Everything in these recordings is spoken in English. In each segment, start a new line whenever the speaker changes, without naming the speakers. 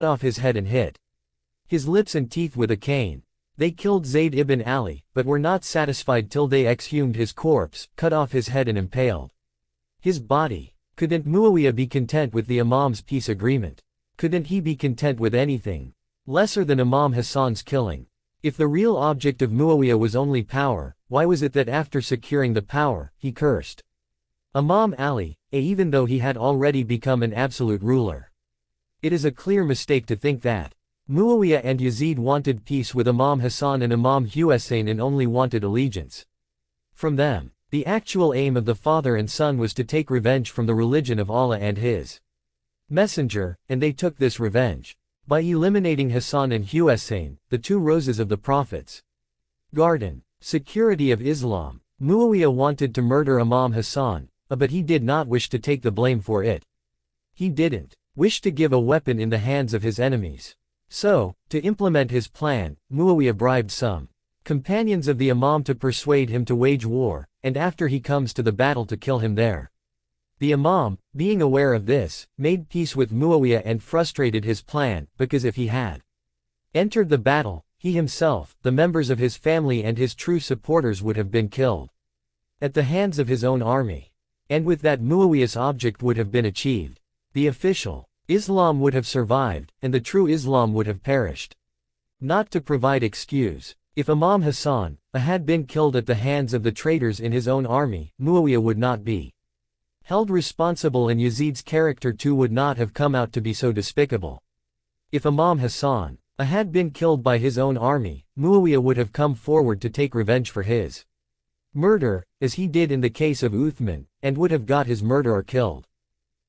off his head and hit his lips and teeth with a cane. They killed Zayd ibn Ali, but were not satisfied till they exhumed his corpse, cut off his head and impaled his body. Couldn't Muawiyah be content with the Imam's peace agreement? Couldn't he be content with anything lesser than Imam Hassan's killing? If the real object of Muawiyah was only power, why was it that after securing the power, he cursed Imam Ali, even though he had already become an absolute ruler? It is a clear mistake to think that Muawiyah and Yazid wanted peace with Imam Hassan and Imam Hussein and only wanted allegiance from them. The actual aim of the father and son was to take revenge from the religion of Allah and His Messenger, and they took this revenge by eliminating Hassan and Hussein, the two roses of the Prophet's garden. Security of Islam. Muawiyah wanted to murder Imam Hassan, but he did not wish to take the blame for it. He didn't wish to give a weapon in the hands of his enemies. So, to implement his plan, Muawiyah bribed some companions of the Imam to persuade him to wage war, and after he comes to the battle to kill him there. The Imam, being aware of this, made peace with Muawiyah and frustrated his plan, because if he had entered the battle, he himself, the members of his family and his true supporters would have been killed at the hands of his own army. And with that Muawiyah's object would have been achieved. The official Islam would have survived, and the true Islam would have perished. Not to provide excuse. If Imam Hassan had been killed at the hands of the traitors in his own army, Muawiyah would not be held responsible and Yazid's character too would not have come out to be so despicable. If Imam Hassan had been killed by his own army, Muawiyah would have come forward to take revenge for his murder, as he did in the case of Uthman, and would have got his murderer killed.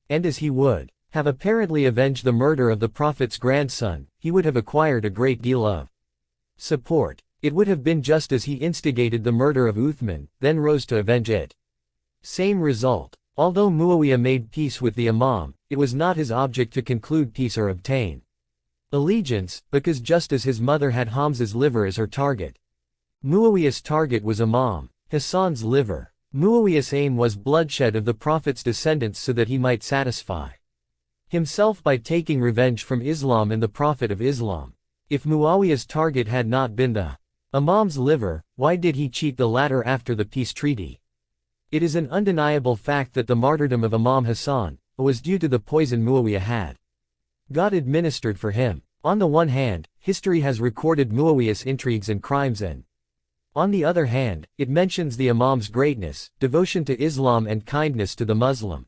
And as he would have apparently avenged the murder of the Prophet's grandson, he would have acquired a great deal of support. It would have been just as he instigated the murder of Uthman, then rose to avenge it. Same result. Although Muawiyah made peace with the Imam, it was not his object to conclude peace or obtain allegiance, because just as his mother had Hamza's liver as her target, Muawiyah's target was Imam Hassan's liver. Muawiyah's aim was bloodshed of the Prophet's descendants so that he might satisfy himself by taking revenge from Islam and the Prophet of Islam. If Muawiyah's target had not been the Imam's liver, why did he cheat the latter after the peace treaty? It is an undeniable fact that the martyrdom of Imam Hassan was due to the poison Muawiyah had God administered for him. On the one hand, history has recorded Muawiyah's intrigues and crimes, and on the other hand, it mentions the Imam's greatness, devotion to Islam and kindness to the Muslim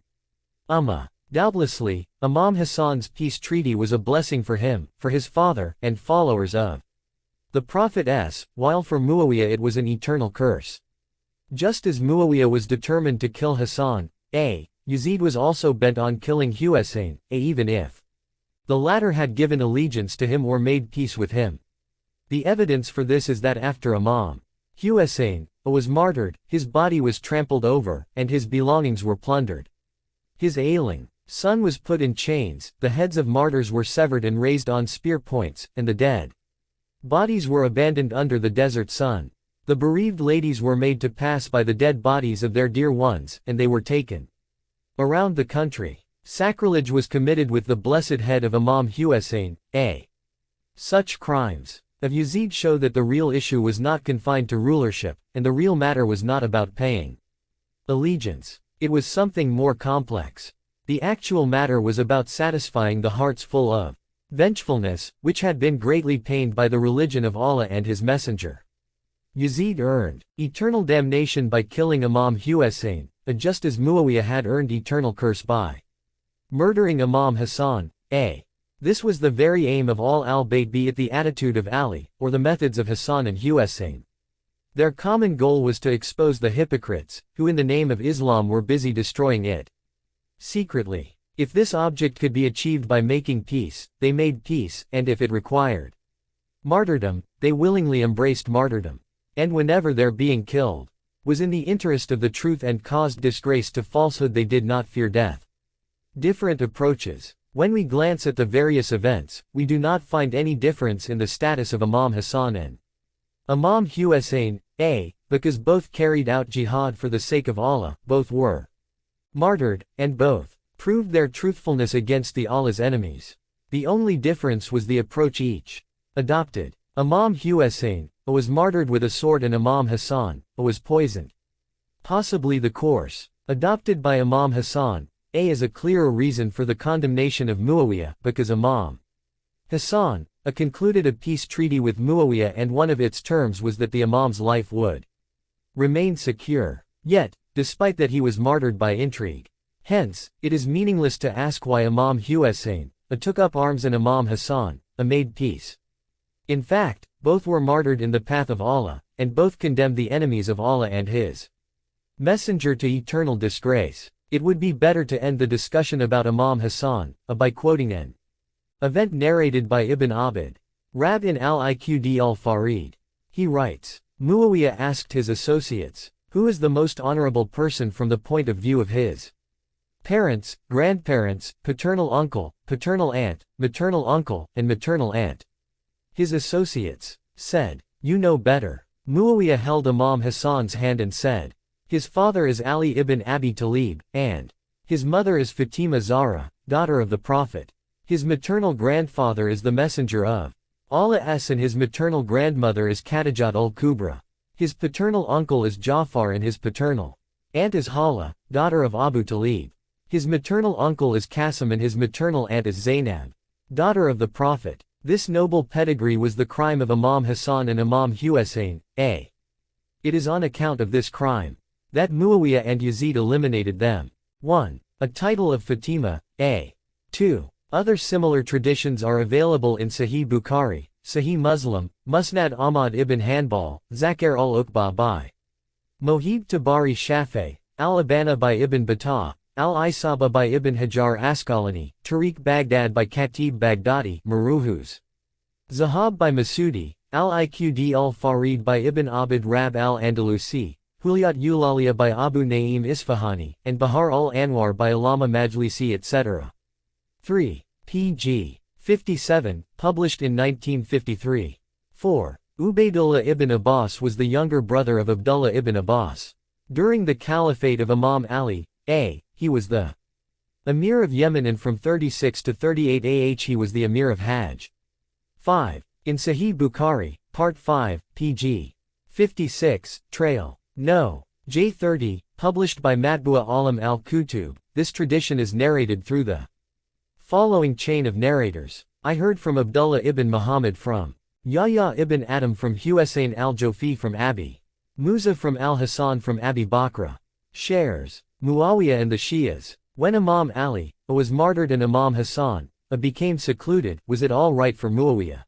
Ummah. Doubtlessly, Imam Hassan's peace treaty was a blessing for him, for his father, and followers of the Prophet, while for Muawiyah it was an eternal curse. Just as Muawiyah was determined to kill Hassan, Yazid was also bent on killing Hussein, even if the latter had given allegiance to him or made peace with him. The evidence for this is that after Imam Hussein was martyred, his body was trampled over, and his belongings were plundered. His ailing son was put in chains, the heads of martyrs were severed and raised on spear points, and the dead bodies were abandoned under the desert sun. The bereaved ladies were made to pass by the dead bodies of their dear ones, and they were taken around the country. Sacrilege was committed with the blessed head of Imam Hussein. Such crimes of Yazid show that the real issue was not confined to rulership, and the real matter was not about paying allegiance. It was something more complex. The actual matter was about satisfying the hearts full of vengefulness, which had been greatly pained by the religion of Allah and His Messenger. Yazid earned eternal damnation by killing Imam Hussein, just as Muawiyah had earned eternal curse by murdering Imam Hassan. This was the very aim of all al-Bayt, be it the attitude of Ali, or the methods of Hassan and Hussein. Their common goal was to expose the hypocrites, who in the name of Islam were busy destroying it secretly. If this object could be achieved by making peace, they made peace, and if it required martyrdom, they willingly embraced martyrdom. And whenever their being killed was in the interest of the truth and caused disgrace to falsehood, they did not fear death. Different approaches. When we glance at the various events, we do not find any difference in the status of Imam Hassan and Imam Hussein, because both carried out jihad for the sake of Allah, both were martyred, and both proved their truthfulness against the Allah's enemies. The only difference was the approach each adopted. Imam Hussein was martyred with a sword and Imam Hassan was poisoned. Possibly the course adopted by Imam Hassan is a clearer reason for the condemnation of Muawiyah, because Imam Hassan concluded a peace treaty with Muawiyah, and one of its terms was that the Imam's life would remain secure. Yet, despite that, he was martyred by intrigue. Hence, it is meaningless to ask why Imam Hussein took up arms and Imam Hassan made peace. In fact, both were martyred in the path of Allah, and both condemned the enemies of Allah and His Messenger to eternal disgrace. It would be better to end the discussion about Imam Hassan by quoting an event narrated by Ibn Abd Rabb al-Iqd al-Farid. He writes, Muawiyah asked his associates, who is the most honorable person from the point of view of his parents, grandparents, paternal uncle, paternal aunt, maternal uncle, and maternal aunt. His associates said, "You know better." Muawiyah held Imam Hassan's hand and said, "His father is Ali ibn Abi Talib, and his mother is Fatima Zahra, daughter of the Prophet. His maternal grandfather is the Messenger of Allah and his maternal grandmother is Khadijat al-Kubra. His paternal uncle is Ja'far and his paternal aunt is Hala, daughter of Abu Talib. His maternal uncle is Qasim and his maternal aunt is Zainab, daughter of the Prophet." This noble pedigree was the crime of Imam Hassan and Imam Hussein. It is on account of this crime that Muawiyah and Yazid eliminated them. 1. A title of Fatima. 2. Other similar traditions are available in Sahih Bukhari, Sahih Muslim, Musnad Ahmad ibn Hanbal, Zakir al-Uqba by Mohib Tabari Shafi, al-Abana by Ibn Battah, al-Isaba by Ibn Hajar Asqalani, Tariq Baghdad by Khatib Baghdadi, Maruhuz Zahab by Masudi, al-Iqd al-Farid by Ibn Abd Rabb al-Andalusi, Hulyat Eulalia by Abu Naim Isfahani, and Bahar al-Anwar by Allama Majlisi, etc. 3. pg. 57, published in 1953. 4. Ubaydullah ibn Abbas was the younger brother of Abdullah ibn Abbas. During the caliphate of Imam Ali, he was the Emir of Yemen, and from 36 to 38 he was the Emir of Hajj. 5. In Sahih Bukhari, Part 5, pg. 56, Trail No. J30, published by Matbu'a Alam al-Kutub, this tradition is narrated through the following chain of narrators. I heard from Abdullah ibn Muhammad from Yahya ibn Adam from Husayn al-Jofi from Abi Musa from al-Hasan from Abi Bakr. Shares. Muawiyah and the Shias. When Imam Ali was martyred and Imam Hassan became secluded, was it all right for Muawiyah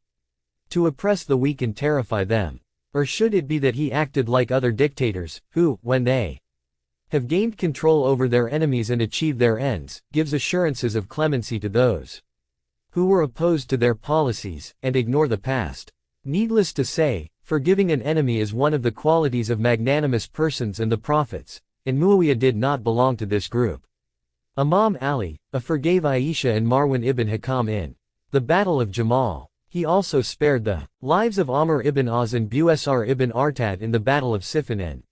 to oppress the weak and terrify them? Or should it be that he acted like other dictators, who, when they have gained control over their enemies and achieved their ends, gives assurances of clemency to those who were opposed to their policies, and ignore the past? Needless to say, forgiving an enemy is one of the qualities of magnanimous persons and the prophets, and Muawiyah did not belong to this group. Imam Ali forgave Aisha and Marwan ibn Hakam in the Battle of Jamal. He also spared the lives of Amr ibn Az and Busr ibn Artad in the Battle of Siffin and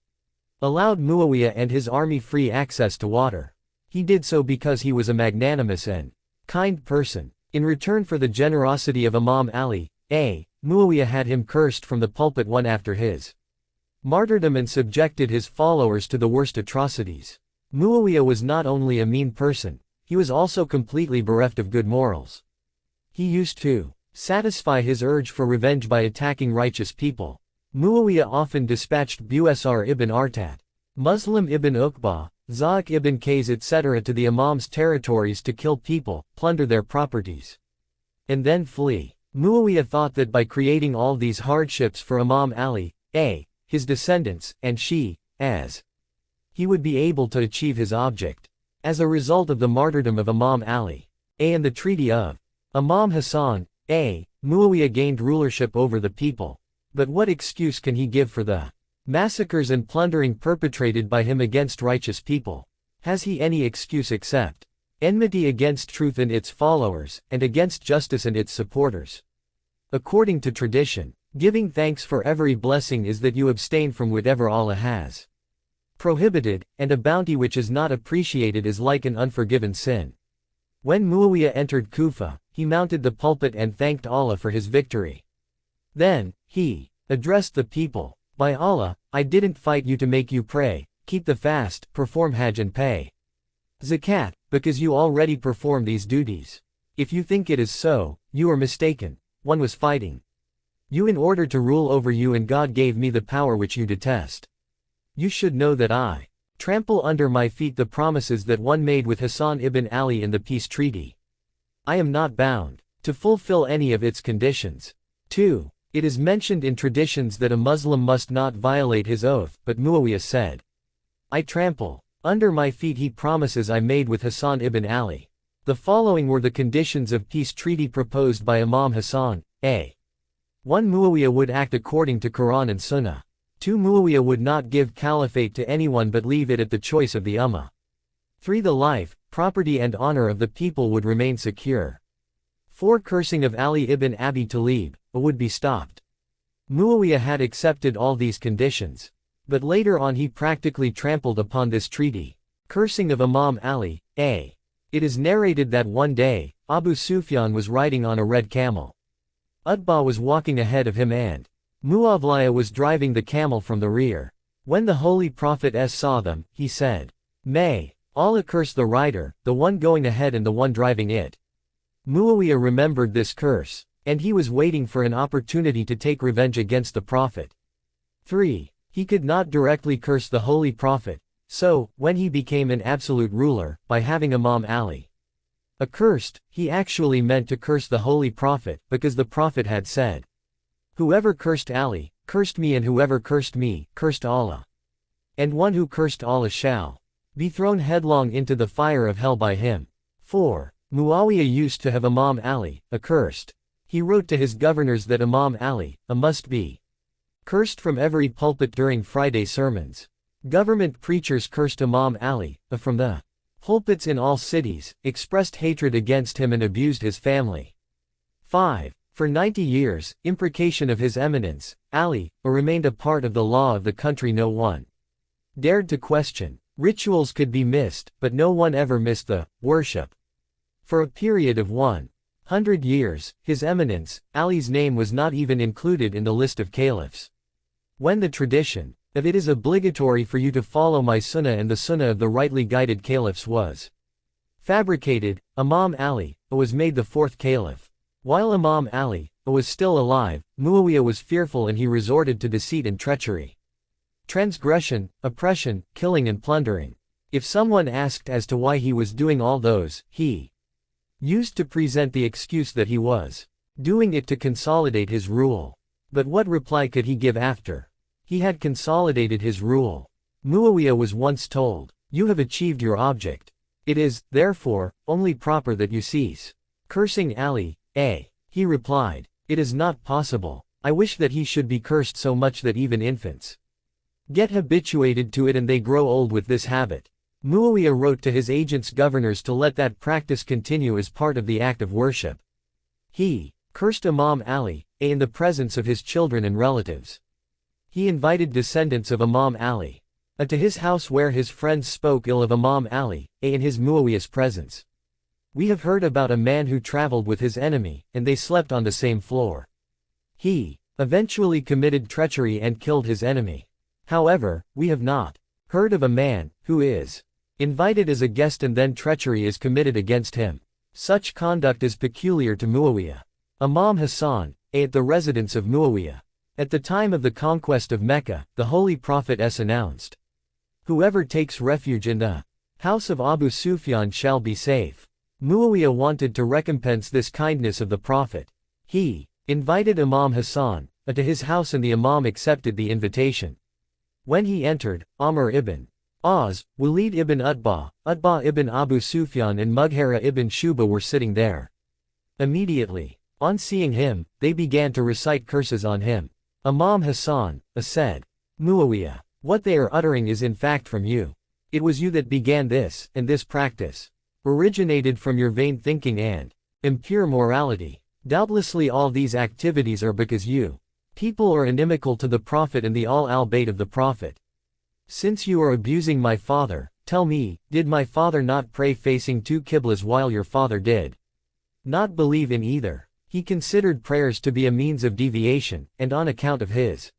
allowed Muawiyah and his army free access to water. He did so because he was a magnanimous and kind person. In return for the generosity of Imam Ali, Muawiyah had him cursed from the pulpit one after his martyrdom and subjected his followers to the worst atrocities. Muawiyah was not only a mean person, he was also completely bereft of good morals. He used to satisfy his urge for revenge by attacking righteous people. Muawiyah often dispatched Busr ibn Artad, Muslim ibn Uqba, Za'ak ibn Qays etc. to the Imam's territories to kill people, plunder their properties, and then flee. Muawiyah thought that by creating all these hardships for Imam Ali, his descendants, and as he would be able to achieve his object. As a result of the martyrdom of Imam Ali, and the treaty of Imam Hassan, Muawiyah gained rulership over the people. But what excuse can he give for the massacres and plundering perpetrated by him against righteous people? Has he any excuse except enmity against truth and its followers, and against justice and its supporters? According to tradition, giving thanks for every blessing is that you abstain from whatever Allah has prohibited, and a bounty which is not appreciated is like an unforgiven sin. When Muawiyah entered Kufa, he mounted the pulpit and thanked Allah for his victory. Then, he addressed the people, "By Allah, I didn't fight you to make you pray, keep the fast, perform Hajj and pay Zakat, because you already perform these duties. If you think it is so, you are mistaken. One was fighting you in order to rule over you, and God gave me the power which you detest. You should know that I trample under my feet the promises that one made with Hassan ibn Ali in the peace treaty. I am not bound to fulfill any of its conditions." 2. It is mentioned in traditions that a Muslim must not violate his oath, but Muawiyah said, "I trample under my feet he promises I made with Hassan ibn Ali." The following were the conditions of peace treaty proposed by Imam Hassan. A. 1. Muawiyah would act according to Quran and Sunnah. 2. Muawiyah would not give caliphate to anyone but leave it at the choice of the Ummah. 3. The life, property and honor of the people would remain secure. 4. Cursing of Ali ibn Abi Talib would be stopped. Muawiyah had accepted all these conditions. But later on he practically trampled upon this treaty. Cursing of Imam Ali. A. It is narrated that one day, Abu Sufyan was riding on a red camel. Utbah was walking ahead of him and Muawiyah was driving the camel from the rear. When the Holy Prophet saw them, he said, "May Allah curse the rider, the one going ahead and the one driving it." Muawiyah remembered this curse, and he was waiting for an opportunity to take revenge against the Prophet. 3. He could not directly curse the Holy Prophet, so, when he became an absolute ruler, by having Imam Ali accursed, he actually meant to curse the Holy Prophet, because the Prophet had said, "Whoever cursed Ali, cursed me, and whoever cursed me, cursed Allah. And one who cursed Allah shall be thrown headlong into the fire of hell by him." 4. Muawiyah used to have Imam Ali accursed. He wrote to his governors that Imam Ali must be cursed from every pulpit during Friday sermons. Government preachers cursed Imam Ali from the pulpits in all cities, expressed hatred against him and abused his family. 5. For 90 years, imprecation of his eminence, Ali, remained a part of the law of the country. No one dared to question. Rituals could be missed, but no one ever missed the worship. For a period of 100 years, His Eminence, Ali's name was not even included in the list of caliphs. When the tradition of it is obligatory for you to follow my sunnah and the sunnah of the rightly guided caliphs was fabricated, Imam Ali was made the fourth caliph. While Imam Ali was still alive, Muawiyah was fearful and he resorted to deceit and treachery, transgression, oppression, killing and plundering. If someone asked as to why he was doing all those, he used to present the excuse that he was doing it to consolidate his rule. But what reply could he give after he had consolidated his rule? Muawiyah was once told, "You have achieved your object. It is, therefore, only proper that you cease cursing Ali." He replied, "It is not possible. I wish that he should be cursed so much that even infants get habituated to it and they grow old with this habit." Muawiyah wrote to his agents' governors to let that practice continue as part of the act of worship. He cursed Imam Ali in the presence of his children and relatives. He invited descendants of Imam Ali to his house where his friends spoke ill of Imam Ali in his Muawiyah's presence. We have heard about a man who traveled with his enemy, and they slept on the same floor. He eventually committed treachery and killed his enemy. However, we have not heard of a man who is invited as a guest and then treachery is committed against him. Such conduct is peculiar to Muawiyah. Imam Hassan, at the residence of Muawiyah. At the time of the conquest of Mecca, the Holy Prophet announced, "Whoever takes refuge in the house of Abu Sufyan shall be safe." Muawiyah wanted to recompense this kindness of the Prophet. He invited Imam Hassan to his house and the Imam accepted the invitation. When he entered, Amr ibn Az, Walid ibn Utbah, Utbah ibn Abu Sufyan and Mughira ibn Shuba were sitting there. Immediately, on seeing him, they began to recite curses on him. Imam Hassan said, "Muawiyah, what they are uttering is in fact from you. It was you that began this, and this practice originated from your vain thinking and impure morality. Doubtlessly all these activities are because you people are inimical to the Prophet and the al-bayt of the Prophet. Since you are abusing my father, Tell me, did my father not pray facing 2 qiblas while your father did not believe in either? He considered prayers to be a means of deviation, and on account of his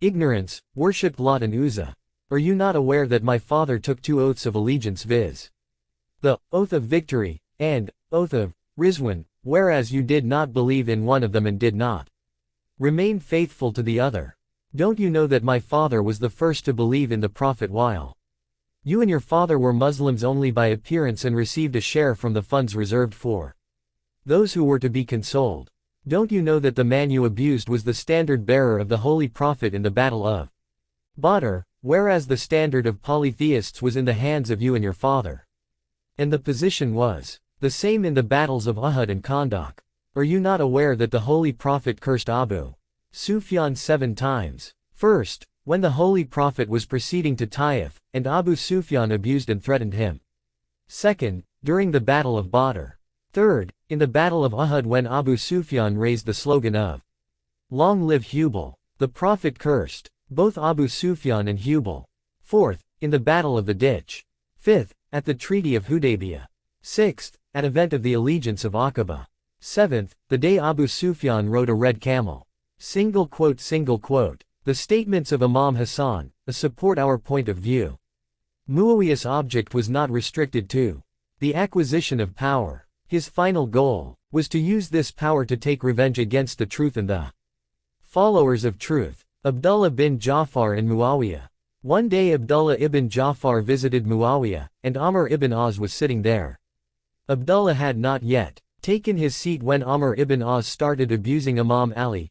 ignorance, worshipped Lot and Uzzah. Are you not aware that my father took 2 oaths of allegiance, viz. the oath of victory, and oath of Rizwan, whereas you did not believe in one of them and did not remain faithful to the other? Don't you know that my father was the first to believe in the Prophet while you and your father were Muslims only by appearance and received a share from the funds reserved for those who were to be consoled? Don't you know that the man you abused was the standard bearer of the Holy Prophet in the Battle of Badr, whereas the standard of polytheists was in the hands of you and your father? And the position was the same in the battles of Uhud and Khandaq. Are you not aware that the Holy Prophet cursed Abu Sufyan 7 times? First, when the Holy Prophet was proceeding to Taif, and Abu Sufyan abused and threatened him. Second, during the Battle of Badr. Third, in the Battle of Uhud when Abu Sufyan raised the slogan of "Long live Hubal." The Prophet cursed both Abu Sufyan and Hubal. Fourth, in the Battle of the Ditch. Fifth, at the Treaty of Hudaybiyah. Sixth, at event of the allegiance of Aqaba. Seventh, the day Abu Sufyan rode a red camel. The statements of Imam Hassan support our point of view. Muawiyah's object was not restricted to the acquisition of power. His final goal was to use this power to take revenge against the truth and the followers of truth. Abdullah bin Ja'far and Muawiyah. One day Abdullah ibn Ja'far visited Muawiyah, and Amr ibn As was sitting there. Abdullah had not yet taken his seat when Amr ibn As started abusing Imam Ali.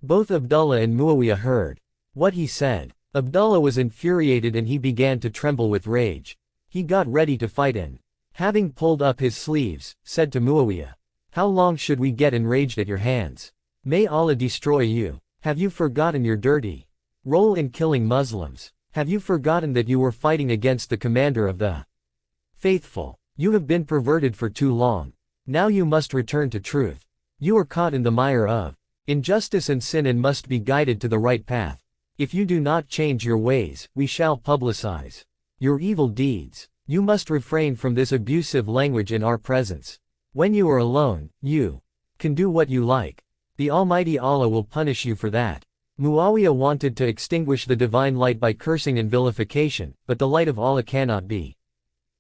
Both Abdullah and Muawiyah heard what he said. Abdullah was infuriated and he began to tremble with rage. He got ready to fight and, having pulled up his sleeves, said to Muawiyah, "How long should we get enraged at your hands? May Allah destroy you. Have you forgotten your dirty role in killing Muslims? Have you forgotten that you were fighting against the commander of the faithful? You have been perverted for too long. Now you must return to truth. You are caught in the mire of injustice and sin and must be guided to the right path. If you do not change your ways, we shall publicize your evil deeds. You must refrain from this abusive language in our presence. When you are alone, you can do what you like. The Almighty Allah will punish you for that." Muawiyah wanted to extinguish the divine light by cursing and vilification, but the light of Allah cannot be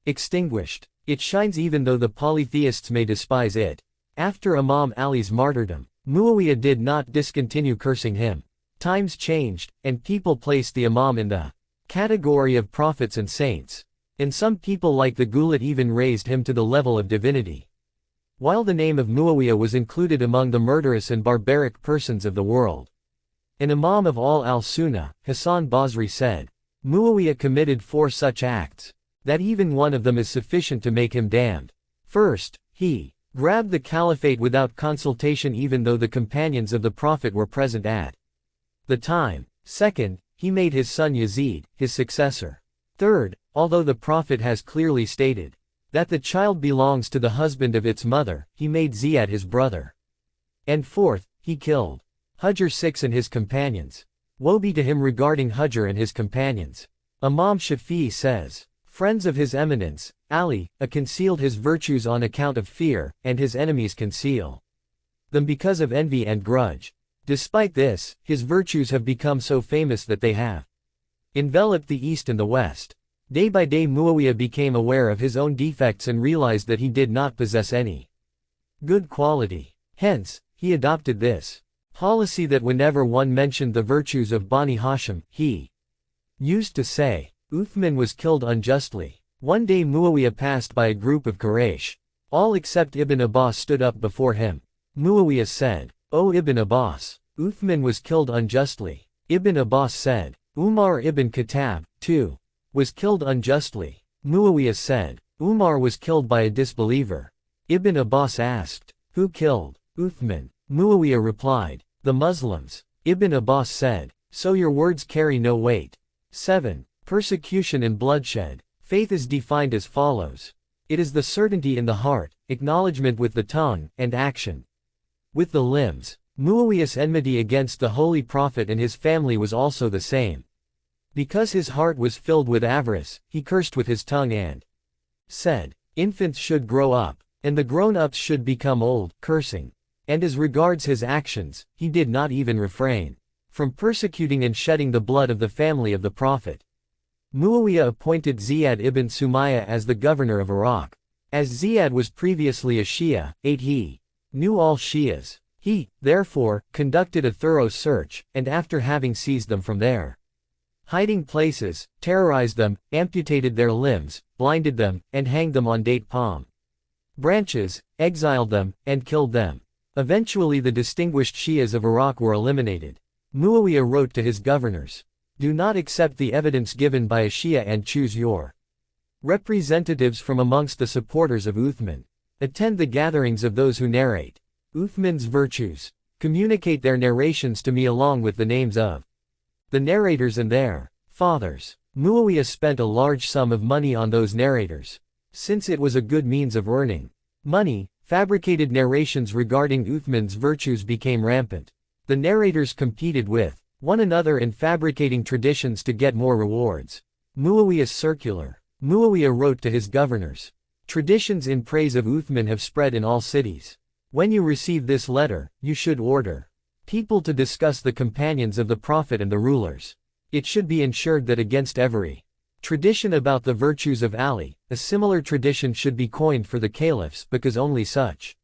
extinguished. It shines even though the polytheists may despise it. After Imam Ali's martyrdom, Muawiyah did not discontinue cursing him. Times changed, and people placed the Imam in the category of prophets and saints. And some people like the Gulat even raised him to the level of divinity. While the name of Muawiyah was included among the murderous and barbaric persons of the world. An Imam of all al-Sunnah, Hassan Basri said, Muawiyah committed 4 such acts, that even one of them is sufficient to make him damned. First, he grabbed the caliphate without consultation even though the companions of the Prophet were present at the time. Second, he made his son Yazid, his successor. Third, although the Prophet has clearly stated that the child belongs to the husband of its mother, he made Ziyad his brother. And fourth, he killed Hujr 6 and his companions. Woe be to him regarding Hujr and his companions. Imam Shafi'i says, friends of his eminence, Ali, concealed his virtues on account of fear, and his enemies conceal them because of envy and grudge. Despite this, his virtues have become so famous that they have enveloped the East and the West. Day by day Muawiyah became aware of his own defects and realized that he did not possess any good quality. Hence, he adopted this policy that whenever one mentioned the virtues of Bani Hashim, he used to say, Uthman was killed unjustly. One day Muawiyah passed by a group of Quraysh. All except Ibn Abbas stood up before him. Muawiyah said, O Ibn Abbas, Uthman was killed unjustly. Ibn Abbas said, Umar ibn Khattab, too, was killed unjustly. Muawiyah said, Umar was killed by a disbeliever. Ibn Abbas asked, who killed Uthman? Muawiyah replied, the Muslims. Ibn Abbas said, so your words carry no weight. 7. Persecution and bloodshed. Faith is defined as follows. It is the certainty in the heart, acknowledgement with the tongue, and action with the limbs. Muawiyah's enmity against the Holy Prophet and his family was also the same. Because his heart was filled with avarice, he cursed with his tongue and said, "Infants should grow up, and the grown-ups should become old," cursing. And as regards his actions, he did not even refrain from persecuting and shedding the blood of the family of the Prophet. Muawiyah appointed Ziyad ibn Sumayya as the governor of Iraq. As Ziyad was previously a Shia, he knew all Shias. He, therefore, conducted a thorough search, and after having seized them from their hiding places, terrorized them, amputated their limbs, blinded them, and hanged them on date palm branches, exiled them, and killed them. Eventually the distinguished Shias of Iraq were eliminated. Muawiyah wrote to his governors, "Do not accept the evidence given by a Shia and choose your representatives from amongst the supporters of Uthman. Attend the gatherings of those who narrate Uthman's virtues. Communicate their narrations to me along with the names of the narrators and their fathers." Muawiyah spent a large sum of money on those narrators. Since it was a good means of earning money, fabricated narrations regarding Uthman's virtues became rampant. The narrators competed with one another in fabricating traditions to get more rewards. Muawiyah's circular. Muawiyah wrote to his governors, "Traditions in praise of Uthman have spread in all cities. When you receive this letter, you should order people to discuss the companions of the Prophet and the rulers. It should be ensured that against every tradition about the virtues of Ali, a similar tradition should be coined for the caliphs because only such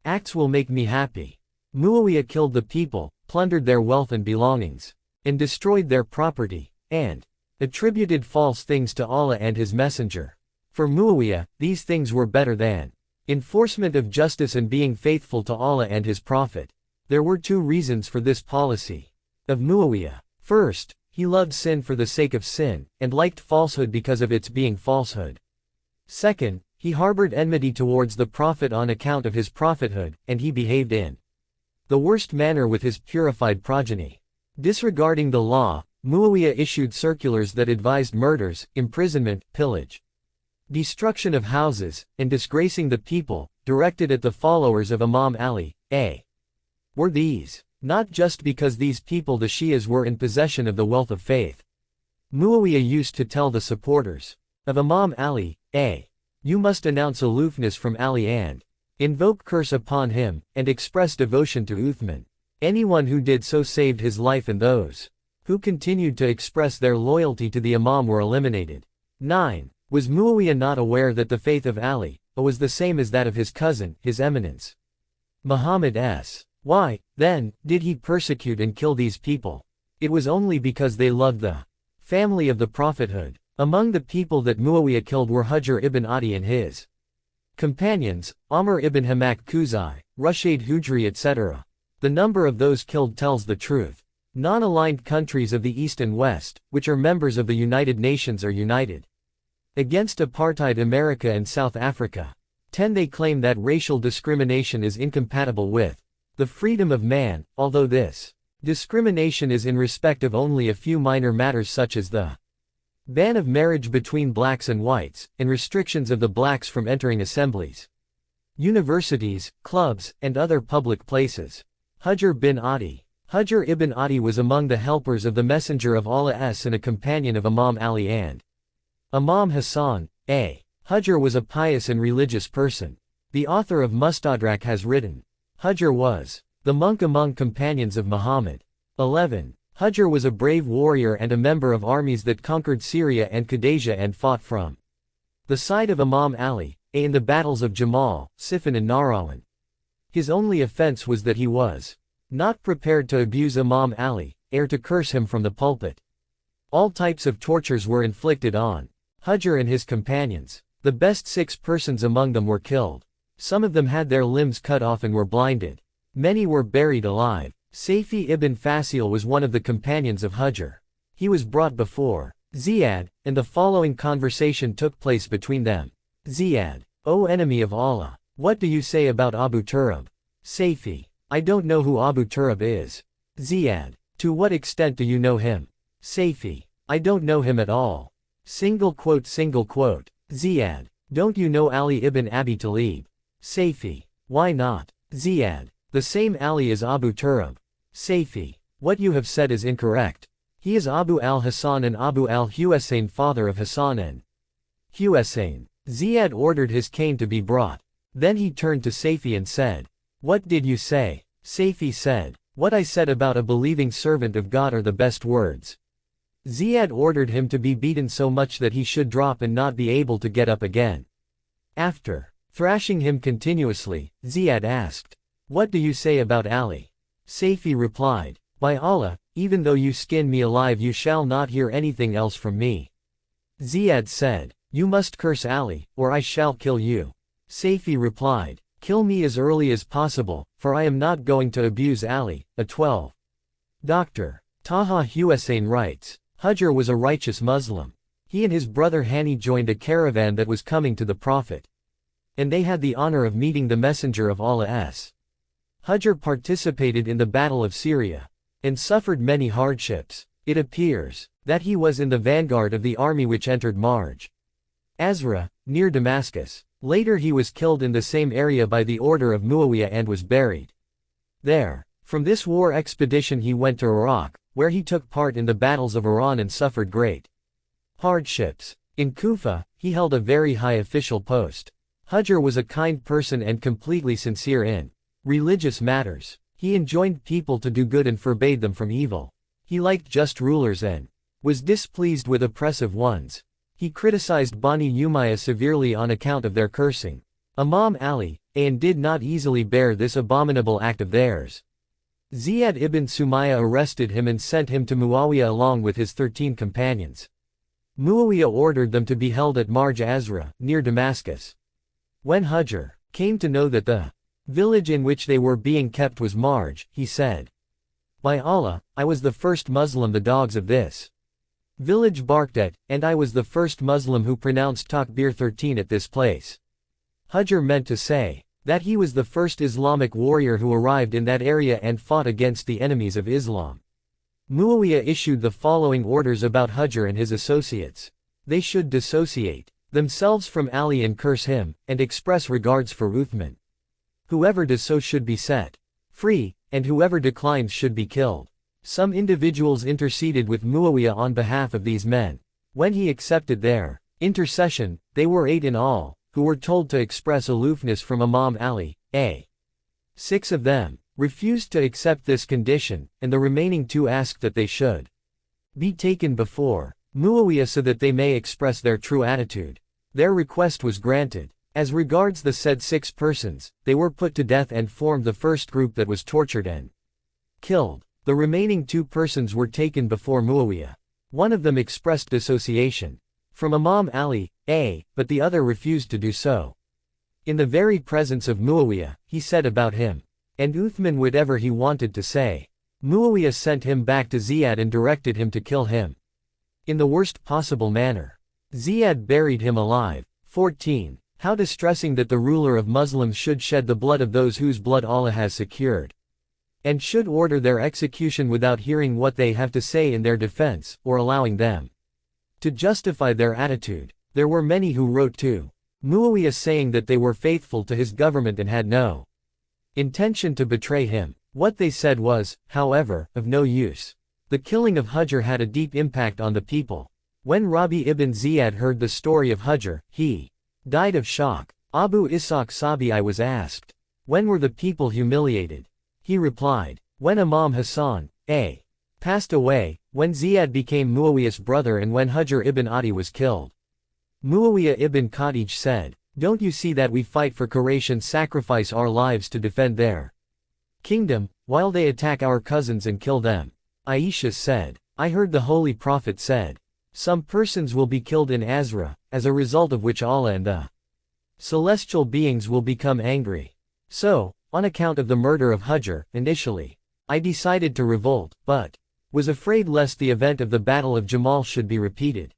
acts will make me happy." Muawiyah killed the people, plundered their wealth and belongings, and destroyed their property, and attributed false things to Allah and His Messenger. For Muawiyah, these things were better than enforcement of justice and being faithful to Allah and His Prophet. There were two reasons for this policy of Muawiyah. First, he loved sin for the sake of sin, and liked falsehood because of its being falsehood. Second, he harbored enmity towards the Prophet on account of his prophethood, and he behaved in the worst manner with his purified progeny. Disregarding the law, Muawiyah issued circulars that advised murders, imprisonment, pillage, destruction of houses, and disgracing the people, directed at the followers of Imam Ali. Were these not just because these people the Shias were in possession of the wealth of faith? Muawiyah used to tell the supporters of Imam Ali, "You must announce aloofness from Ali and invoke curse upon him, and express devotion to Uthman. Anyone who did so saved his life and those who continued to express their loyalty to the Imam were eliminated." 9. Was Muawiyah not aware that the faith of Ali was the same as that of his cousin, His Eminence Muhammad s? Why, then, did he persecute and kill these people? It was only because they loved the family of the prophethood. Among the people that Muawiyah killed were Hujr ibn Adi and his companions, Amr ibn Hamak Khuzai, Rushayd Hujri etc. The number of those killed tells the truth. Non-aligned countries of the East and West, which are members of the United Nations, are united against apartheid America and South Africa. 10. They claim that racial discrimination is incompatible with the freedom of man, although this discrimination is in respect of only a few minor matters such as the ban of marriage between blacks and whites, and restrictions of the blacks from entering assemblies, universities, clubs, and other public places. Hujr bin Adi. Hujr ibn Adi was among the helpers of the Messenger of Allah and a companion of Imam Ali and Imam Hassan. Hujr was a pious and religious person. The author of Mustadrak has written, Hujr was the monk among companions of Muhammad. 11. Hujr was a brave warrior and a member of armies that conquered Syria and Qadisiyah and fought from the side of Imam Ali, in the battles of Jamal, Siffin and Nahrawan. His only offense was that he was not prepared to abuse Imam Ali, or to curse him from the pulpit. All types of tortures were inflicted on Hujr and his companions. The best 6 persons among them were killed. Some of them had their limbs cut off and were blinded. Many were buried alive. Sayfi ibn Fasil was one of the companions of Hujr. He was brought before Ziyad, and the following conversation took place between them. Ziyad: O enemy of Allah, what do you say about Abu Turab? Sayfi: I don't know who Abu Turab is. Ziyad: To what extent do you know him? Sayfi: I don't know him at all. Ziyad: Don't you know Ali ibn Abi Talib? Sayfi: Why not? Ziyad: The same Ali is Abu Turab. Sayfi: What you have said is incorrect. He is Abu al-Hasan and Abu al-Husayn, father of Hassan and Husayn. Ziyad ordered his cane to be brought. Then he turned to Saifi and said, "What did you say?" Saifi said, "What I said about a believing servant of God are the best words." Ziyad ordered him to be beaten so much that he should drop and not be able to get up again. After thrashing him continuously, Ziyad asked, "What do you say about Ali?" Saifi replied, "By Allah, even though you skin me alive you shall not hear anything else from me." Ziyad said, "You must curse Ali, or I shall kill you." Saifi replied, "Kill me as early as possible, for I am not going to abuse Ali." A 12. Dr. Taha Hussein writes, Hujr was a righteous Muslim. He and his brother Hani joined a caravan that was coming to the Prophet. And they had the honor of meeting the Messenger of Allah. Hujr participated in the Battle of Syria, and suffered many hardships. It appears that he was in the vanguard of the army which entered Marj Azra, near Damascus. Later he was killed in the same area by the order of Muawiyah and was buried there. From this war expedition he went to Iraq, where he took part in the battles of Iran and suffered great hardships. In Kufa, he held a very high official post. Hujr was a kind person and completely sincere in religious matters. He enjoined people to do good and forbade them from evil. He liked just rulers and was displeased with oppressive ones. He criticized Bani Umayyah severely on account of their cursing Imam Ali, and did not easily bear this abominable act of theirs. Ziyad ibn Sumayyah arrested him and sent him to Muawiyah along with his 13 companions. Muawiyah ordered them to be held at Marj Azra, near Damascus. When Hujr came to know that the village in which they were being kept was Marj, he said, "By Allah, I was the first Muslim the dogs of this village barked at, and I was the first Muslim who pronounced Takbir 13 at this place." Hujr meant to say that he was the first Islamic warrior who arrived in that area and fought against the enemies of Islam. Muawiyah issued the following orders about Hujr and his associates. They should dissociate themselves from Ali and curse him, and express regards for Uthman. Whoever does so should be set free, and whoever declines should be killed. Some individuals interceded with Muawiyah on behalf of these men. When he accepted their intercession, they were 8 in all, who were told to express aloofness from Imam Ali. 6 of them refused to accept this condition, and the remaining 2 asked that they should be taken before Muawiyah so that they may express their true attitude. Their request was granted. As regards the said 6 persons, they were put to death and formed the first group that was tortured and killed. The remaining 2 persons were taken before Muawiyah. One of them expressed dissociation from Imam Ali, but the other refused to do so. In the very presence of Muawiyah, he said about him and Uthman whatever he wanted to say. Muawiyah sent him back to Ziyad and directed him to kill him in the worst possible manner. Ziyad buried him alive. 14. How distressing that the ruler of Muslims should shed the blood of those whose blood Allah has secured, and should order their execution without hearing what they have to say in their defense, or allowing them to justify their attitude. There were many who wrote to Muawiyah saying that they were faithful to his government and had no intention to betray him. What they said was, however, of no use. The killing of Hujr had a deep impact on the people. When Rabi ibn Ziyad heard the story of Hujr, he died of shock. Abu Ishaq Sabi'i was asked, "When were the people humiliated?" He replied, "When Imam Hassan passed away, when Ziyad became Muawiyah's brother and when Hujr ibn Adi was killed." Muawiyah ibn Khadij said, "Don't you see that we fight for Quraysh and sacrifice our lives to defend their kingdom, while they attack our cousins and kill them?" Aisha said, "I heard the Holy Prophet said, some persons will be killed in Azra, as a result of which Allah and the celestial beings will become angry. So, on account of the murder of Hujr, initially, I decided to revolt, but was afraid lest the event of the Battle of Jamal should be repeated."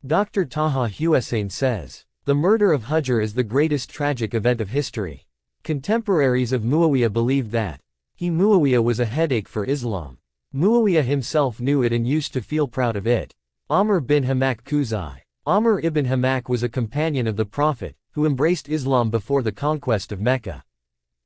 Dr. Taha Hussein says, "The murder of Hujr is the greatest tragic event of history. Contemporaries of Muawiyah believed that Muawiyah was a headache for Islam. Muawiyah himself knew it and used to feel proud of it." Amr bin Hamak Khuzai. Amr ibn Hamak was a companion of the Prophet, who embraced Islam before the conquest of Mecca.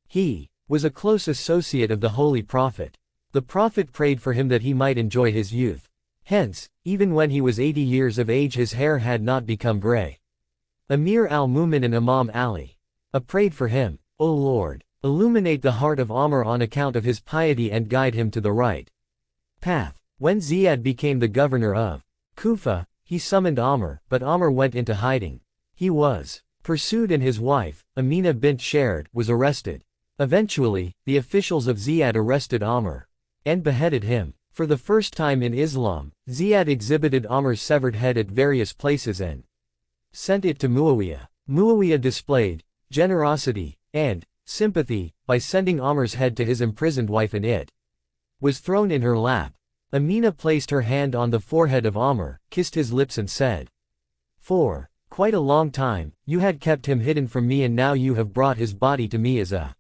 He was a close associate of the Holy Prophet. The Prophet prayed for him that he might enjoy his youth. Hence, even when he was 80 years of age his hair had not become gray. Amir al-Mu'minin Imam Ali. Prayed for him, O Lord, illuminate the heart of Amr on account of his piety and guide him to the right path. When Ziyad became the governor of Kufa, he summoned Amr, but Amr went into hiding. He was pursued and his wife, Amina bint Sherd, was arrested. Eventually, the officials of Ziyad arrested Amr and beheaded him. For the first time in Islam, Ziyad exhibited Amr's severed head at various places and sent it to Muawiyah. Muawiyah displayed generosity and sympathy by sending Amr's head to his imprisoned wife and it was thrown in her lap. Amina placed her hand on the forehead of Amr, kissed his lips and said, "For quite a long time, you had kept him hidden from me and now you have brought his body to me as a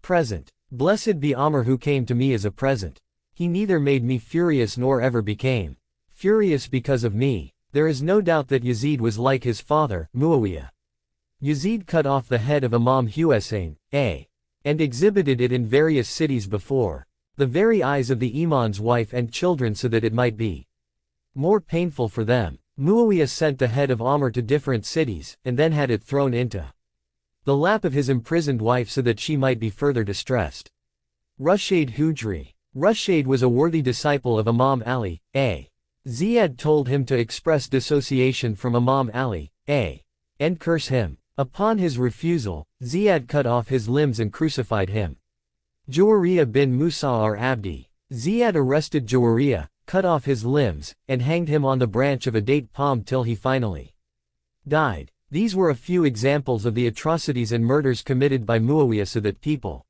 present. Blessed be Amr who came to me as a present. He neither made me furious nor ever became furious because of me." There is no doubt that Yazid was like his father, Muawiyah. Yazid cut off the head of Imam Husayn, and exhibited it in various cities before the very eyes of the Imam's wife and children so that it might be more painful for them. Muawiyah sent the head of Amr to different cities, and then had it thrown into the lap of his imprisoned wife so that she might be further distressed. Rushayd Hujri. Rushayd was a worthy disciple of Imam Ali, Ziyad told him to express dissociation from Imam Ali, and curse him. Upon his refusal, Ziyad cut off his limbs and crucified him. Juwariya bin Musa'ar Abdi. Ziyad arrested Juwariya, cut off his limbs, and hanged him on the branch of a date palm till he finally died. These were a few examples of the atrocities and murders committed by Muawiyah so that people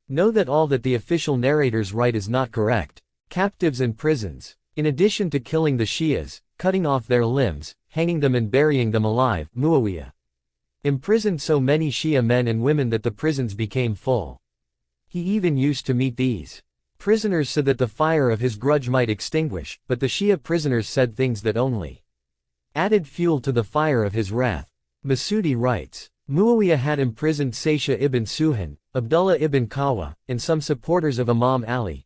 know that all that the official narrators write is not correct. Captives and prisons. In addition to killing the Shias, cutting off their limbs, hanging them and burying them alive, Muawiyah imprisoned so many Shia men and women that the prisons became full. He even used to meet these prisoners so that the fire of his grudge might extinguish, but the Shia prisoners said things that only added fuel to the fire of his wrath. Masudi writes, Muawiyah had imprisoned Saysha ibn Suhan, Abdullah ibn Kawa, and some supporters of Imam Ali,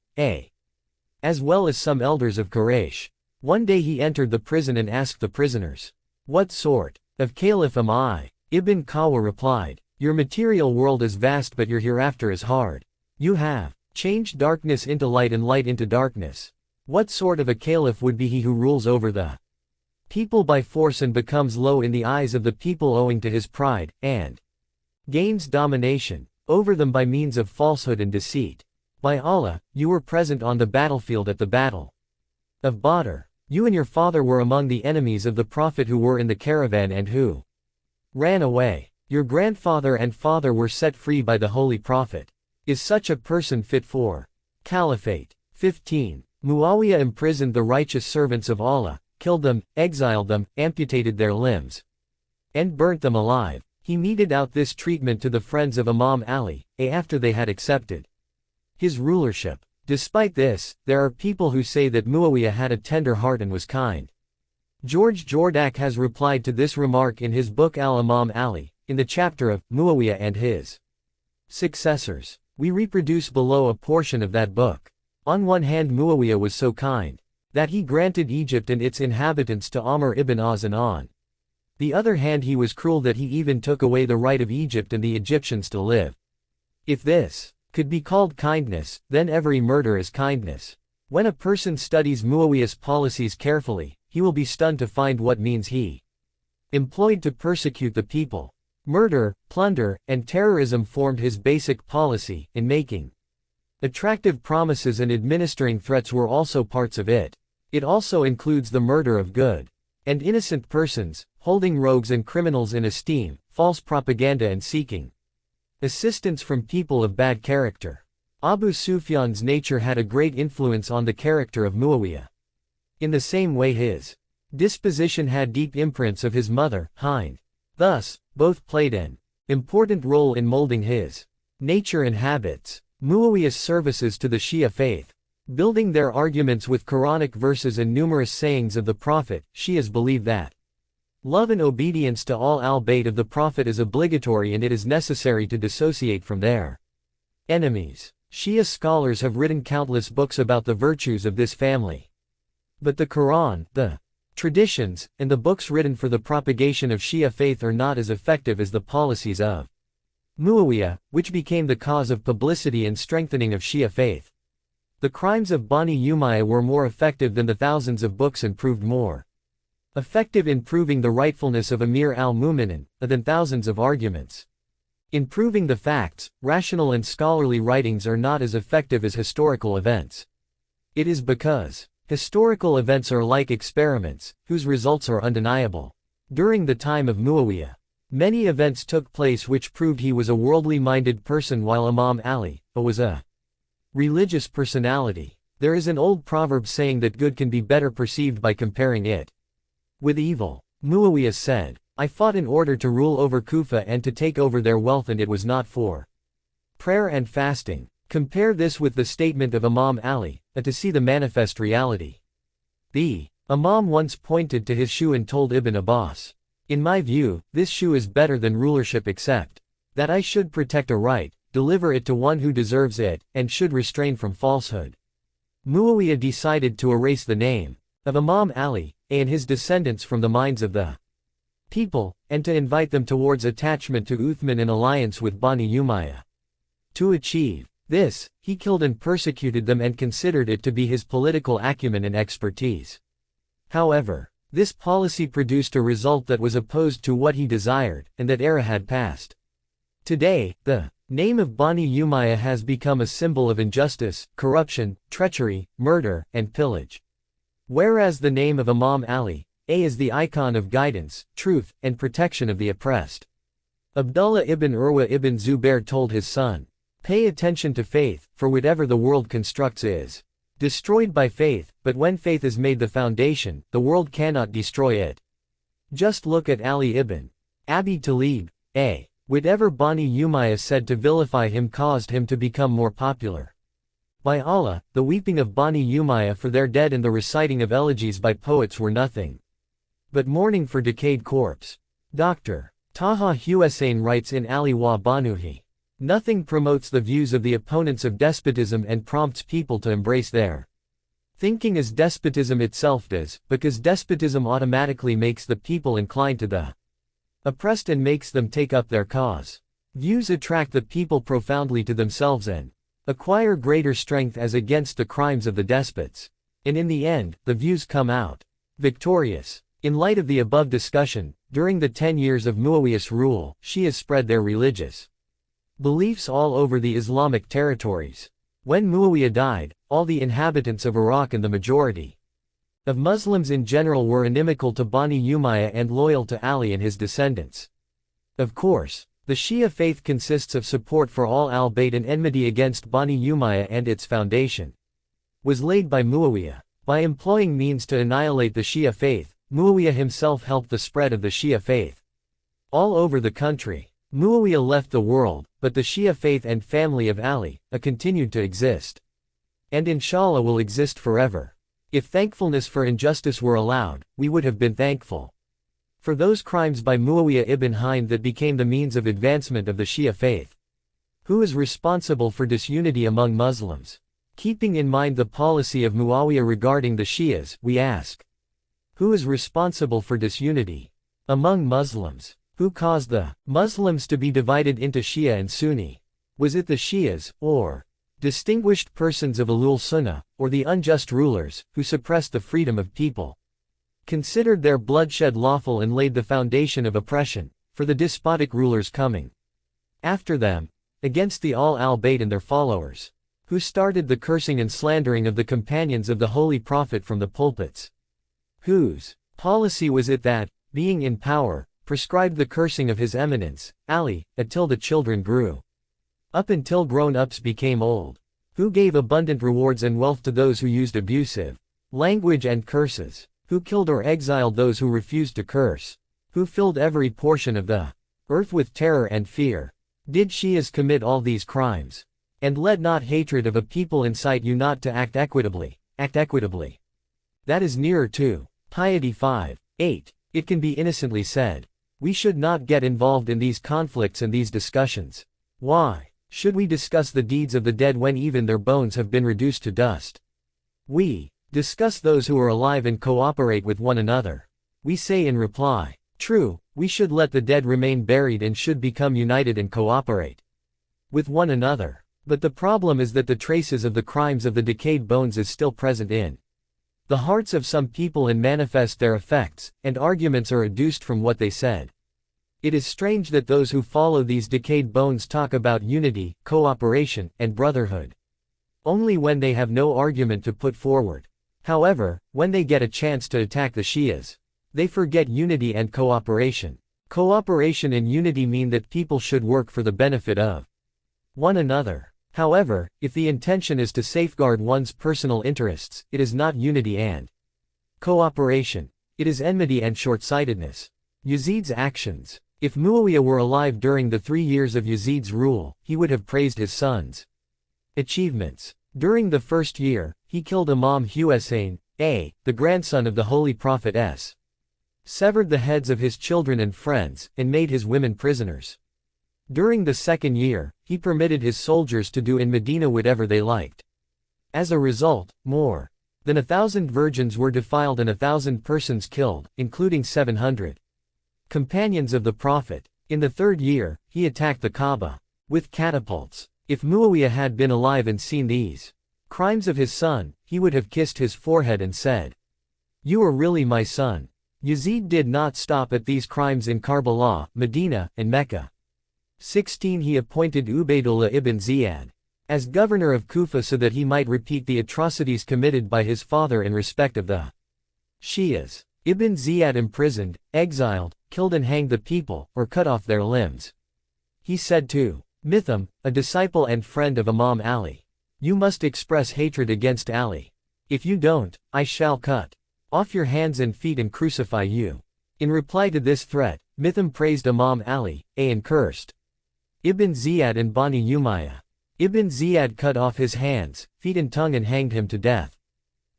as well as some elders of Quraysh. One day he entered the prison and asked the prisoners, "What sort of caliph am I?" Ibn Kawa replied, "Your material world is vast but your hereafter is hard. You have changed darkness into light and light into darkness. What sort of a caliph would be he who rules over the people by force and becomes low in the eyes of the people owing to his pride, and gains domination over them by means of falsehood and deceit? By Allah, you were present on the battlefield at the battle of Badr. You and your father were among the enemies of the Prophet who were in the caravan and who ran away. Your grandfather and father were set free by the Holy Prophet. Is such a person fit for caliphate?" 15. Muawiyah imprisoned the righteous servants of Allah, killed them, exiled them, amputated their limbs, and burnt them alive. He meted out this treatment to the friends of Imam Ali, after they had accepted his rulership. Despite this, there are people who say that Muawiyah had a tender heart and was kind. George Jordak has replied to this remark in his book Al-Imam Ali, in the chapter of Muawiyah and his successors. We reproduce below a portion of that book. On one hand, Muawiyah was so kind that he granted Egypt and its inhabitants to Amr ibn As, and on the other hand he was cruel that he even took away the right of Egypt and the Egyptians to live. If this could be called kindness, then every murder is kindness. When a person studies Muawiyah's policies carefully, he will be stunned to find what means he employed to persecute the people. Murder, plunder, and terrorism formed his basic policy, and making attractive promises and administering threats were also parts of it. It also includes the murder of good and innocent persons, holding rogues and criminals in esteem, false propaganda and seeking assistance from people of bad character. Abu Sufyan's nature had a great influence on the character of Muawiyah. In the same way his disposition had deep imprints of his mother, Hind. Thus, both played an important role in molding his nature and habits. Muawiyah's services to the Shia faith. Building their arguments with Quranic verses and numerous sayings of the Prophet, Shias believe that love and obedience to all al-Bayt of the Prophet is obligatory and it is necessary to dissociate from their enemies. Shia scholars have written countless books about the virtues of this family. But the Quran, the traditions, and the books written for the propagation of Shia faith are not as effective as the policies of Muawiyah, which became the cause of publicity and strengthening of Shia faith. The crimes of Bani Umayyah were more effective than the thousands of books and proved more effective in proving the rightfulness of Amir al-Mu'minin than thousands of arguments. In proving the facts, rational and scholarly writings are not as effective as historical events. It is because historical events are like experiments, whose results are undeniable. During the time of Muawiyah, many events took place which proved he was a worldly-minded person while Imam Ali was a religious personality. There is an old proverb saying that good can be better perceived by comparing it with evil. Muawiyah said, I fought in order to rule over Kufa and to take over their wealth, and it was not for prayer and fasting. Compare this with the statement of Imam Ali, to see the manifest reality. The Imam once pointed to his shoe and told Ibn Abbas, in my view, this shoe is better than rulership, except that I should protect a right, deliver it to one who deserves it, and should restrain from falsehood. Muawiyah decided to erase the name of Imam Ali and his descendants from the minds of the people, and to invite them towards attachment to Uthman and alliance with Bani Umayyah. To achieve this, he killed and persecuted them and considered it to be his political acumen and expertise. However, this policy produced a result that was opposed to what he desired, and that era had passed. Today, the name of Bani Umayyah has become a symbol of injustice, corruption, treachery, murder, and pillage. Whereas the name of Imam Ali is the icon of guidance, truth, and protection of the oppressed. Abdullah ibn Urwa ibn Zubair told his son, pay attention to faith, for whatever the world constructs is destroyed by faith, but when faith is made the foundation, the world cannot destroy it. Just look at Ali ibn Abi Talib. Whatever Bani Umayyah said to vilify him caused him to become more popular. By Allah, the weeping of Bani Umayyah for their dead and the reciting of elegies by poets were nothing but mourning for decayed corpse. Dr. Taha Hussein writes in Ali wa Banuhi, nothing promotes the views of the opponents of despotism and prompts people to embrace their thinking as despotism itself does, because despotism automatically makes the people inclined to the oppressed and makes them take up their cause. Views attract the people profoundly to themselves and acquire greater strength as against the crimes of the despots. And in the end, the views come out victorious. In light of the above discussion, during the 10 years of Muawiyah's rule, Shias spread their religious beliefs all over the Islamic territories. When Muawiyah died, all the inhabitants of Iraq and the majority of Muslims in general were inimical to Bani Umayyah and loyal to Ali and his descendants. Of course, the Shia faith consists of support for all al-Bayt and enmity against Bani Umayyah, and its foundation was laid by Muawiyah. By employing means to annihilate the Shia faith, Muawiyah himself helped the spread of the Shia faith all over the country. Muawiyah left the world, but the Shia faith and family of Ali continued to exist. And inshallah will exist forever. If thankfulness for injustice were allowed, we would have been thankful for those crimes by Muawiyah ibn Hind that became the means of advancement of the Shia faith. Who is responsible for disunity among Muslims? Keeping in mind the policy of Muawiyah regarding the Shias, we ask, who is responsible for disunity among Muslims? Who caused the Muslims to be divided into Shia and Sunni? Was it the Shias, or distinguished persons of Ahlul Sunnah, or the unjust rulers, who suppressed the freedom of people, considered their bloodshed lawful and laid the foundation of oppression for the despotic rulers coming after them, against the al-Bayt and their followers, who started the cursing and slandering of the companions of the Holy Prophet from the pulpits? Whose policy was it that, being in power, prescribed the cursing of His Eminence, Ali, until the children grew up until grown-ups became old? Who gave abundant rewards and wealth to those who used abusive language and curses? Who killed or exiled those who refused to curse? Who filled every portion of the earth with terror and fear? Did Shias commit all these crimes? And let not hatred of a people incite you not to act equitably. Act equitably. That is nearer to piety 5:8. It can be innocently said, we should not get involved in these conflicts and these discussions. Why should we discuss the deeds of the dead when even their bones have been reduced to dust? We Discuss those who are alive and cooperate with one another. We say in reply, true, we should let the dead remain buried and should become united and cooperate with one another. But the problem is that the traces of the crimes of the decayed bones is still present in the hearts of some people and manifest their effects, and arguments are adduced from what they said. It is strange that those who follow these decayed bones talk about unity, cooperation, and brotherhood only when they have no argument to put forward. However, when they get a chance to attack the Shias, they forget unity and cooperation. Cooperation and unity mean that people should work for the benefit of one another. However, if the intention is to safeguard one's personal interests, it is not unity and cooperation. It is enmity and short-sightedness. Yazid's actions. If Muawiyah were alive during the 3 years of Yazid's rule, he would have praised his sons' achievements. During the first year, he killed Imam Hussein, the grandson of the Holy Prophet severed the heads of his children and friends, and made his women prisoners. During the second year, he permitted his soldiers to do in Medina whatever they liked. As a result, more than 1,000 virgins were defiled and 1,000 persons killed, including 700 companions of the Prophet. In the third year, he attacked the Kaaba with catapults. If Muawiyah had been alive and seen these crimes of his son, he would have kissed his forehead and said, "You are really my son." Yazid did not stop at these crimes in Karbala, Medina, and Mecca. 16 He appointed Ubaydullah ibn Ziyad as governor of Kufa so that he might repeat the atrocities committed by his father in respect of the Shias. Ibn Ziyad imprisoned, exiled, killed and hanged the people, or cut off their limbs. He said to Mitham, a disciple and friend of Imam Ali, "You must express hatred against Ali. If you don't, I shall cut off your hands and feet and crucify you." In reply to this threat, Mitham praised Imam Ali, and cursed Ibn Ziyad and Bani Umayyah. Ibn Ziyad cut off his hands, feet and tongue and hanged him to death.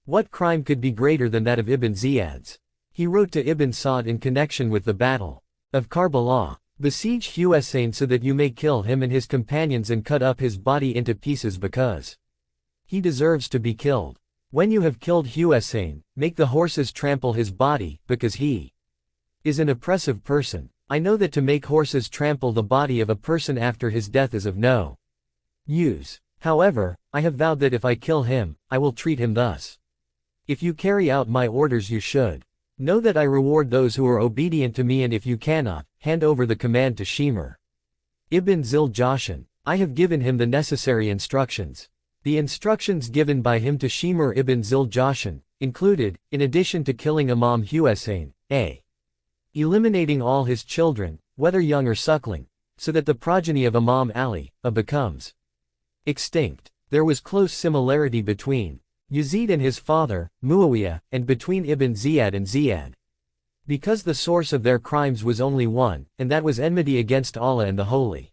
What crime could be greater than that of Ibn Ziyad's? He wrote to Ibn Sa'd in connection with the battle of Karbala, "Besiege Hussein so that you may kill him and his companions and cut up his body into pieces because he deserves to be killed. When you have killed Hussein, make the horses trample his body, because he is an oppressive person. I know that to make horses trample the body of a person after his death is of no use. However, I have vowed that if I kill him, I will treat him thus. If you carry out my orders you should know that I reward those who are obedient to me, and if you cannot, hand over the command to Shimr ibn Zil-Jashan. I have given him the necessary instructions." The instructions given by him to Shimr ibn Zil-Jashan included, in addition to killing Imam Hussein, eliminating all his children, whether young or suckling, so that the progeny of Imam Ali becomes extinct. There was close similarity between Yazid and his father, Muawiyah, and between Ibn Ziyad and Ziyad, because the source of their crimes was only one, and that was enmity against Allah and the Holy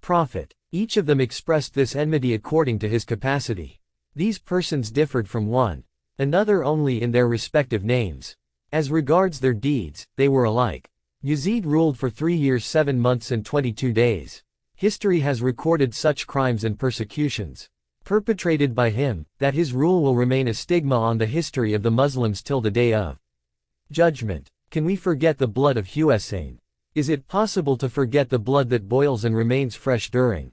Prophet. Each of them expressed this enmity according to his capacity. These persons differed from one another only in their respective names. As regards their deeds, they were alike. Yazid ruled for 3 years 7 months and 22 days. History has recorded such crimes and persecutions perpetrated by him, that his rule will remain a stigma on the history of the Muslims till the day of judgment. Can we forget the blood of Hussein? Is it possible to forget the blood that boils and remains fresh during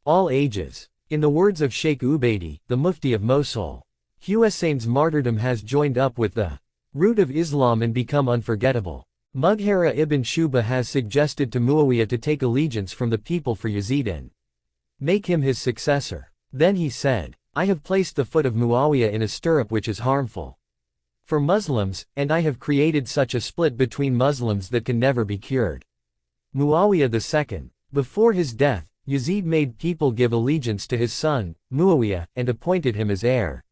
all ages? In the words of Sheikh Ubaidi, the Mufti of Mosul, Hussein's martyrdom has joined up with the root of Islam and become unforgettable. Mughira ibn Shuba has suggested to Muawiyah to take allegiance from the people for Yazid and make him his successor. Then he said, "I have placed the foot of Muawiyah in a stirrup which is harmful for Muslims, and I have created such a split between Muslims that can never be cured." Muawiyah II. Before his death, Yazid made people give allegiance to his son, Muawiyah, and appointed him as heir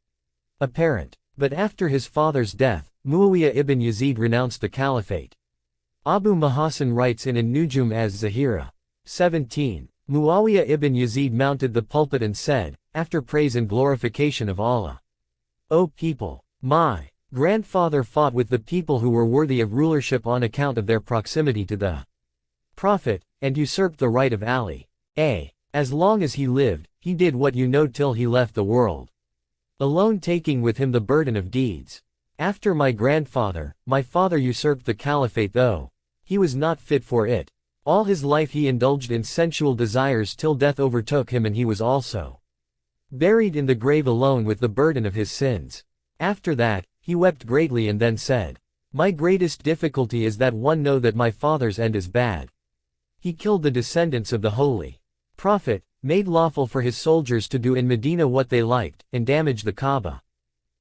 apparent. But after his father's death, Muawiyah ibn Yazid renounced the caliphate. Abu Muhassin writes in An-Nujum az-Zahira. 17. Muawiyah ibn Yazid mounted the pulpit and said, after praise and glorification of Allah, "O people, my grandfather fought with the people who were worthy of rulership on account of their proximity to the Prophet, and usurped the right of Ali. As long as he lived, he did what you know till he left the world. alone taking with him the burden of deeds. After my father usurped the caliphate though he was not fit for it. All his life he indulged in sensual desires till death overtook him and he was also buried in the grave alone with the burden of his sins. After that, he wept greatly and then said, my greatest difficulty is that one know that my father's end is bad. He killed the descendants of the Holy Prophet, made lawful for his soldiers to do in Medina what they liked, and damaged the Kaaba.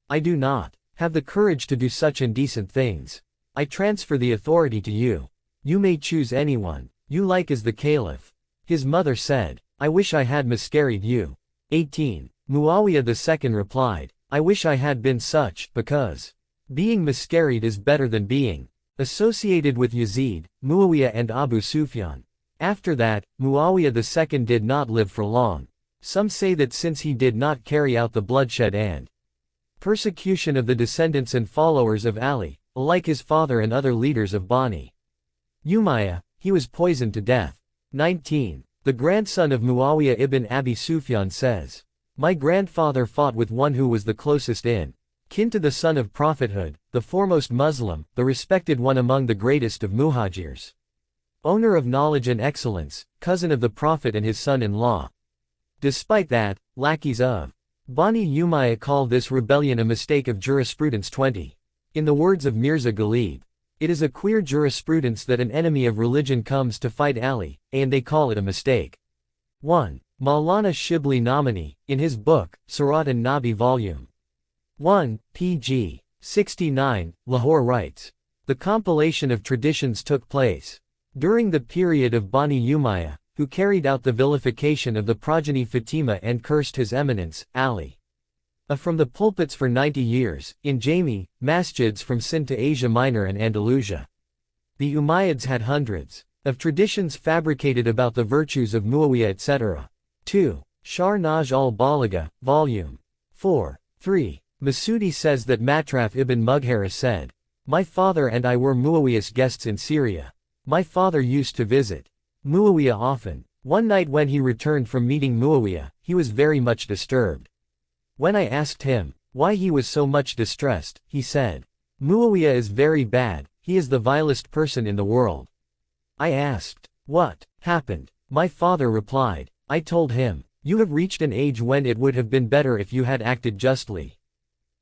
I do not have the courage to do such indecent things. I transfer the authority to you. You may choose anyone you like as the caliph. His mother said, I wish I had miscarried you. 18. Muawiyah II replied, I wish I had been such, because being miscarried is better than being associated with Yazid, Muawiyah and Abu Sufyan. After that, Muawiyah II did not live for long. Some say that since he did not carry out the bloodshed and persecution of the descendants and followers of Ali, like his father and other leaders of Bani Umayyah, he was poisoned to death. 19. The grandson of Muawiyah ibn Abi Sufyan says, my grandfather fought with one who was the closest in kin to the son of prophethood, the foremost Muslim, the respected one among the greatest of Muhajirs. Owner of knowledge and excellence, cousin of the Prophet and his son-in-law. Despite that, lackeys of Bani Umayyah call this rebellion a mistake of jurisprudence. 20. In the words of Mirza Ghalib, it is a queer jurisprudence that an enemy of religion comes to fight Ali, and they call it a mistake. 1. Maulana Shibli Nomani, in his book, Surat an-Nabi Vol. 1, pg. 69, Lahore writes, the compilation of traditions took place during the period of Bani Umayyah, who carried out the vilification of the progeny Fatima and cursed his eminence, Ali. From the pulpits for 90 years, in Jami, masjids from Sind to Asia Minor and Andalusia. The Umayyads had hundreds of traditions fabricated about the virtues of Muawiyah etc. 2. Shar Naj al-Balagha, Vol. 4. 3. Masudi says that Matraf ibn Mugharis said, my father and I were Muawiyah's guests in Syria. My father used to visit Muawiyah often. One night when he returned from meeting Muawiyah, he was very much disturbed. When I asked him why he was so much distressed, he said, Muawiyah is very bad, he is the vilest person in the world. I asked, what happened? My father replied, I told him, you have reached an age when it would have been better if you had acted justly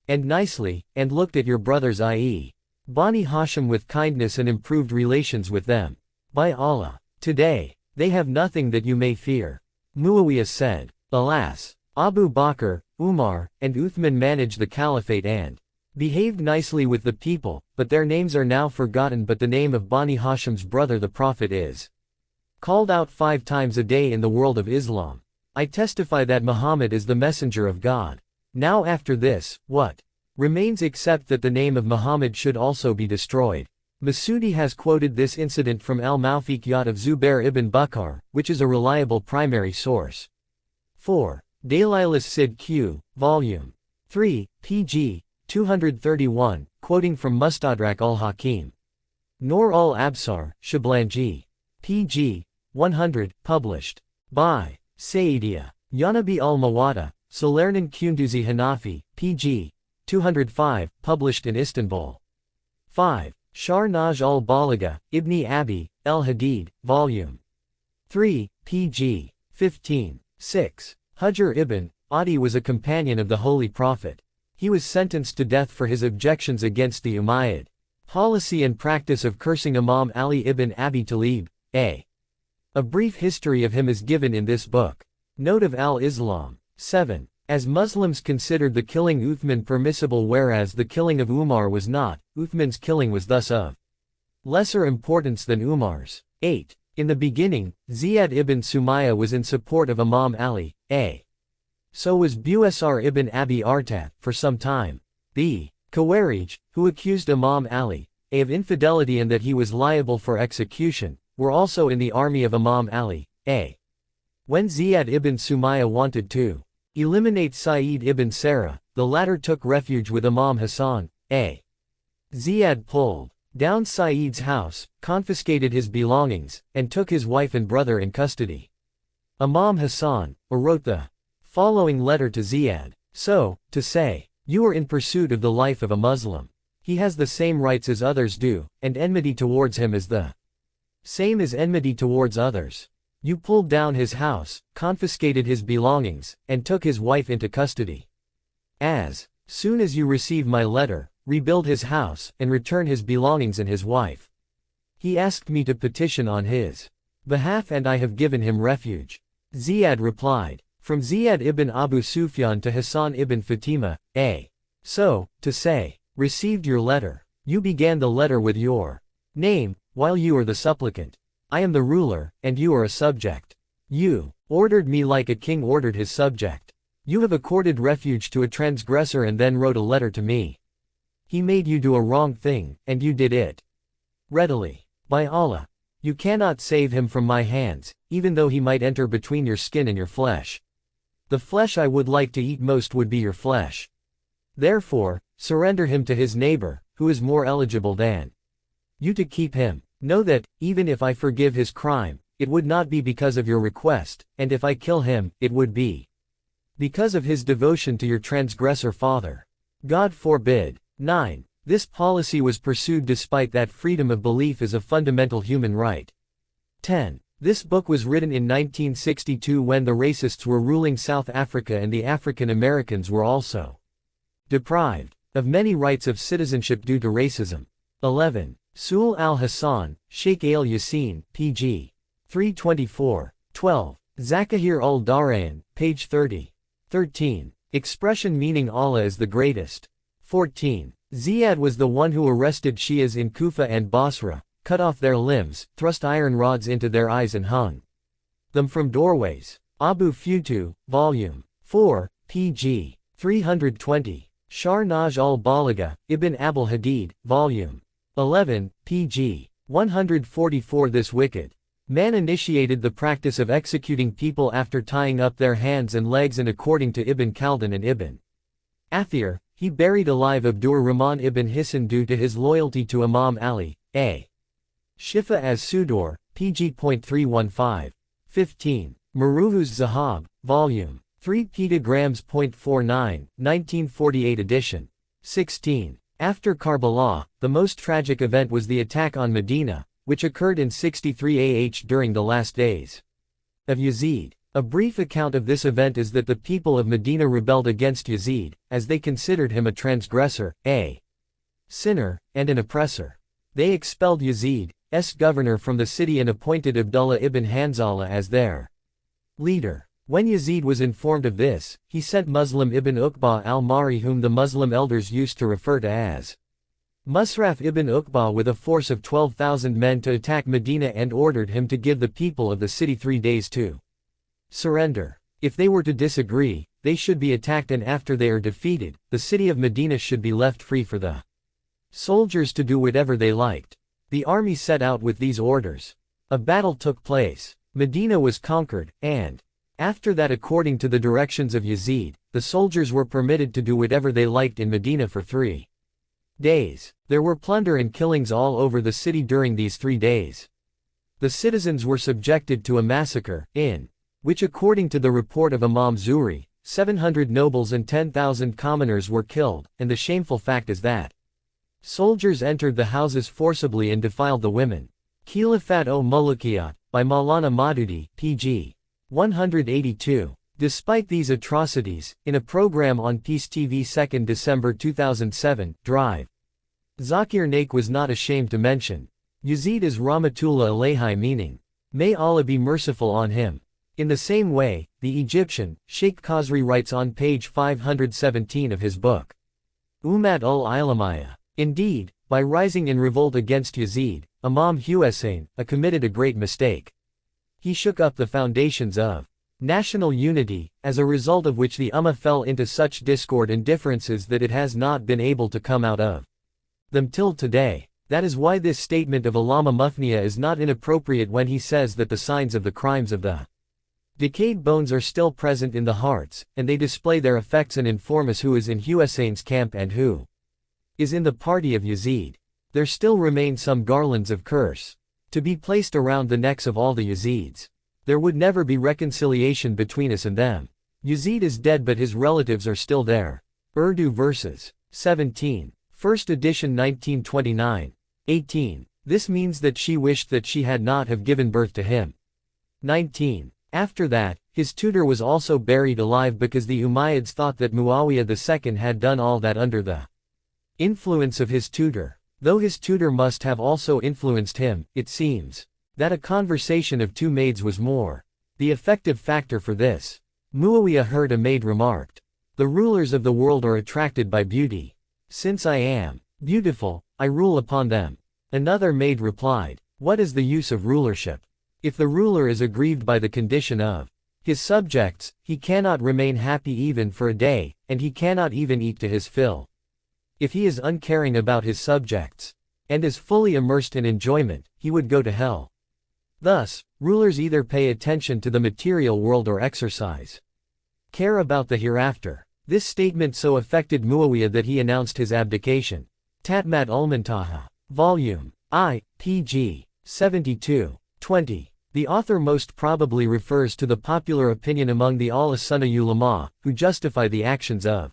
and nicely, and looked at your brothers i.e. Bani Hashim with kindness and improved relations with them. By Allah, today, they have nothing that you may fear. Muawiyah said, alas, Abu Bakr, Umar, and Uthman managed the caliphate and behaved nicely with the people, but their names are now forgotten, but the name of Bani Hashim's brother the Prophet is called out 5 times a day in the world of Islam. I testify that Muhammad is the messenger of God. Now after this, what remains except that the name of Muhammad should also be destroyed? Masudi has quoted this incident from al-Mawfiqiyat of Zubair ibn Bakr, which is a reliable primary source. 4. Dalilis Sid Q, Vol. 3, pg. 231, quoting from Mustadrak al-Hakim. Noor al-Absar, Shablanji. pg. 100, published by Sayyidia Yanabi al-Mawada, Salernan Kunduzi Hanafi, pg. 205, published in Istanbul. 5. Shar Naj al-Balagha, Ibni Abi, el-Hadid, Vol. 3, pg. 15. 6. Hujr ibn Adi was a companion of the Holy Prophet. He was sentenced to death for his objections against the Umayyad policy and practice of cursing Imam Ali ibn Abi Talib. A brief history of him is given in this book. Note of al-Islam. 7. As Muslims considered the killing Uthman permissible whereas the killing of Umar was not, Uthman's killing was thus of lesser importance than Umar's. 8. In the beginning, Ziyad ibn Sumayya was in support of Imam Ali, so was Busr ibn Abi Artat, for some time. The Khawarij, who accused Imam Ali, of infidelity and that he was liable for execution, were also in the army of Imam Ali, When Ziyad ibn Sumayya wanted to eliminate Sa'id ibn Sarah, the latter took refuge with Imam Hassan, Ziyad pulled down Sa'id's house, confiscated his belongings, and took his wife and brother in custody. Imam Hassan wrote the following letter to Ziyad, So, to say, you are in pursuit of the life of a Muslim. He has the same rights as others do, and enmity towards him is the same as enmity towards others. You pulled down his house, confiscated his belongings, and took his wife into custody. As soon as you receive my letter, rebuild his house, and return his belongings and his wife. He asked me to petition on his behalf and I have given him refuge. Ziyad replied. From Ziyad ibn Abu Sufyan to Hassan ibn Fatima, a. So, to say, received your letter. You began the letter with your name, while you are the supplicant. I am the ruler, and you are a subject. You ordered me like a king ordered his subject. You have accorded refuge to a transgressor and then wrote a letter to me. He made you do a wrong thing, and you did it readily. By Allah, you cannot save him from my hands, even though he might enter between your skin and your flesh. The flesh I would like to eat most would be your flesh. Therefore, surrender him to his neighbor, who is more eligible than you to keep him. Know that, even if I forgive his crime, it would not be because of your request, and if I kill him, it would be because of his devotion to your transgressor father. God forbid. 9. This policy was pursued despite that freedom of belief is a fundamental human right. 10. This book was written in 1962 when the racists were ruling South Africa and the African Americans were also deprived of many rights of citizenship due to racism. 11. Sul al-Hassan, Sheikh al-Yassin, pg. 324. 12. Zakahir al-Darayan, page 30. 13. Expression meaning Allah is the greatest. 14. Ziyad was the one who arrested Shias in Kufa and Basra, cut off their limbs, thrust iron rods into their eyes and hung them from doorways. Abu Futu, Volume 4, pg. 320. Sharnaj al-Balagha, Ibn Abul Hadid, Volume 11, pg. 144. This wicked man initiated the practice of executing people after tying up their hands and legs, and according to Ibn Khaldun and Ibn Athir, he buried alive Abdur Rahman ibn Hisn due to his loyalty to Imam Ali, a. Shifa as Sudur, pg.315. 15. Maruhuz Zahab, Volume 3 petagrams.49, 1948 edition. 16. After Karbala, the most tragic event was the attack on Medina, which occurred in 63 AH during the last days of Yazid. A brief account of this event is that the people of Medina rebelled against Yazid, as they considered him a transgressor, a sinner, and an oppressor. They expelled Yazid's governor from the city and appointed Abdullah ibn Hanzala as their leader. When Yazid was informed of this, he sent Muslim ibn Uqba al-Mari, whom the Muslim elders used to refer to as Musraf ibn Uqba, with a force of 12,000 men to attack Medina and ordered him to give the people of the city 3 days to surrender. If they were to disagree, they should be attacked, and after they are defeated, the city of Medina should be left free for the soldiers to do whatever they liked. The army set out with these orders. A battle took place. Medina was conquered, and after that, according to the directions of Yazid, the soldiers were permitted to do whatever they liked in Medina for 3 days. There were plunder and killings all over the city during these 3 days. The citizens were subjected to a massacre, in which, according to the report of Imam Zuhri, 700 nobles and 10,000 commoners were killed, and the shameful fact is that soldiers entered the houses forcibly and defiled the women. Khilafat o Mulukiyat, by Maulana Maududi, pg. 182. Despite these atrocities, in a program on Peace TV 2 December 2007, Drive, Zakir Naik was not ashamed to mention Yazid as Rahmatullah alayhi, meaning, may Allah be merciful on him. In the same way, the Egyptian, Sheikh Khazri writes on page 517 of his book, Ummat ul-Ilamiyya. Indeed, by rising in revolt against Yazid, Imam Hussein committed a great mistake. He shook up the foundations of national unity, as a result of which the Ummah fell into such discord and differences that it has not been able to come out of them till today. That is why this statement of Allama Mufniya is not inappropriate when he says that the signs of the crimes of the decayed bones are still present in the hearts, and they display their effects and inform us who is in Hussein's camp and who is in the party of Yazid. There still remain some garlands of curse to be placed around the necks of all the Yazids. There would never be reconciliation between us and them. Yazid is dead but his relatives are still there. Urdu verses. 17. First edition 1929. 18. This means that she wished that she had not have given birth to him. 19. After that, his tutor was also buried alive because the Umayyads thought that Muawiyah II had done all that under the influence of his tutor. Though his tutor must have also influenced him, it seems that a conversation of two maids was more the effective factor for this. Muawiyah heard a maid remarked, "The rulers of the world are attracted by beauty. Since I am beautiful, I rule upon them." Another maid replied, "What is the use of rulership? If the ruler is aggrieved by the condition of his subjects, he cannot remain happy even for a day, and he cannot even eat to his fill. If he is uncaring about his subjects, and is fully immersed in enjoyment, he would go to hell." Thus, rulers either pay attention to the material world or exercise care about the hereafter. This statement so affected Muawiyah that he announced his abdication. Tatmat ul-Muntaha. Volume I, pg. 72. 20. The author most probably refers to the popular opinion among the al-Sunnah ulama, who justify the actions of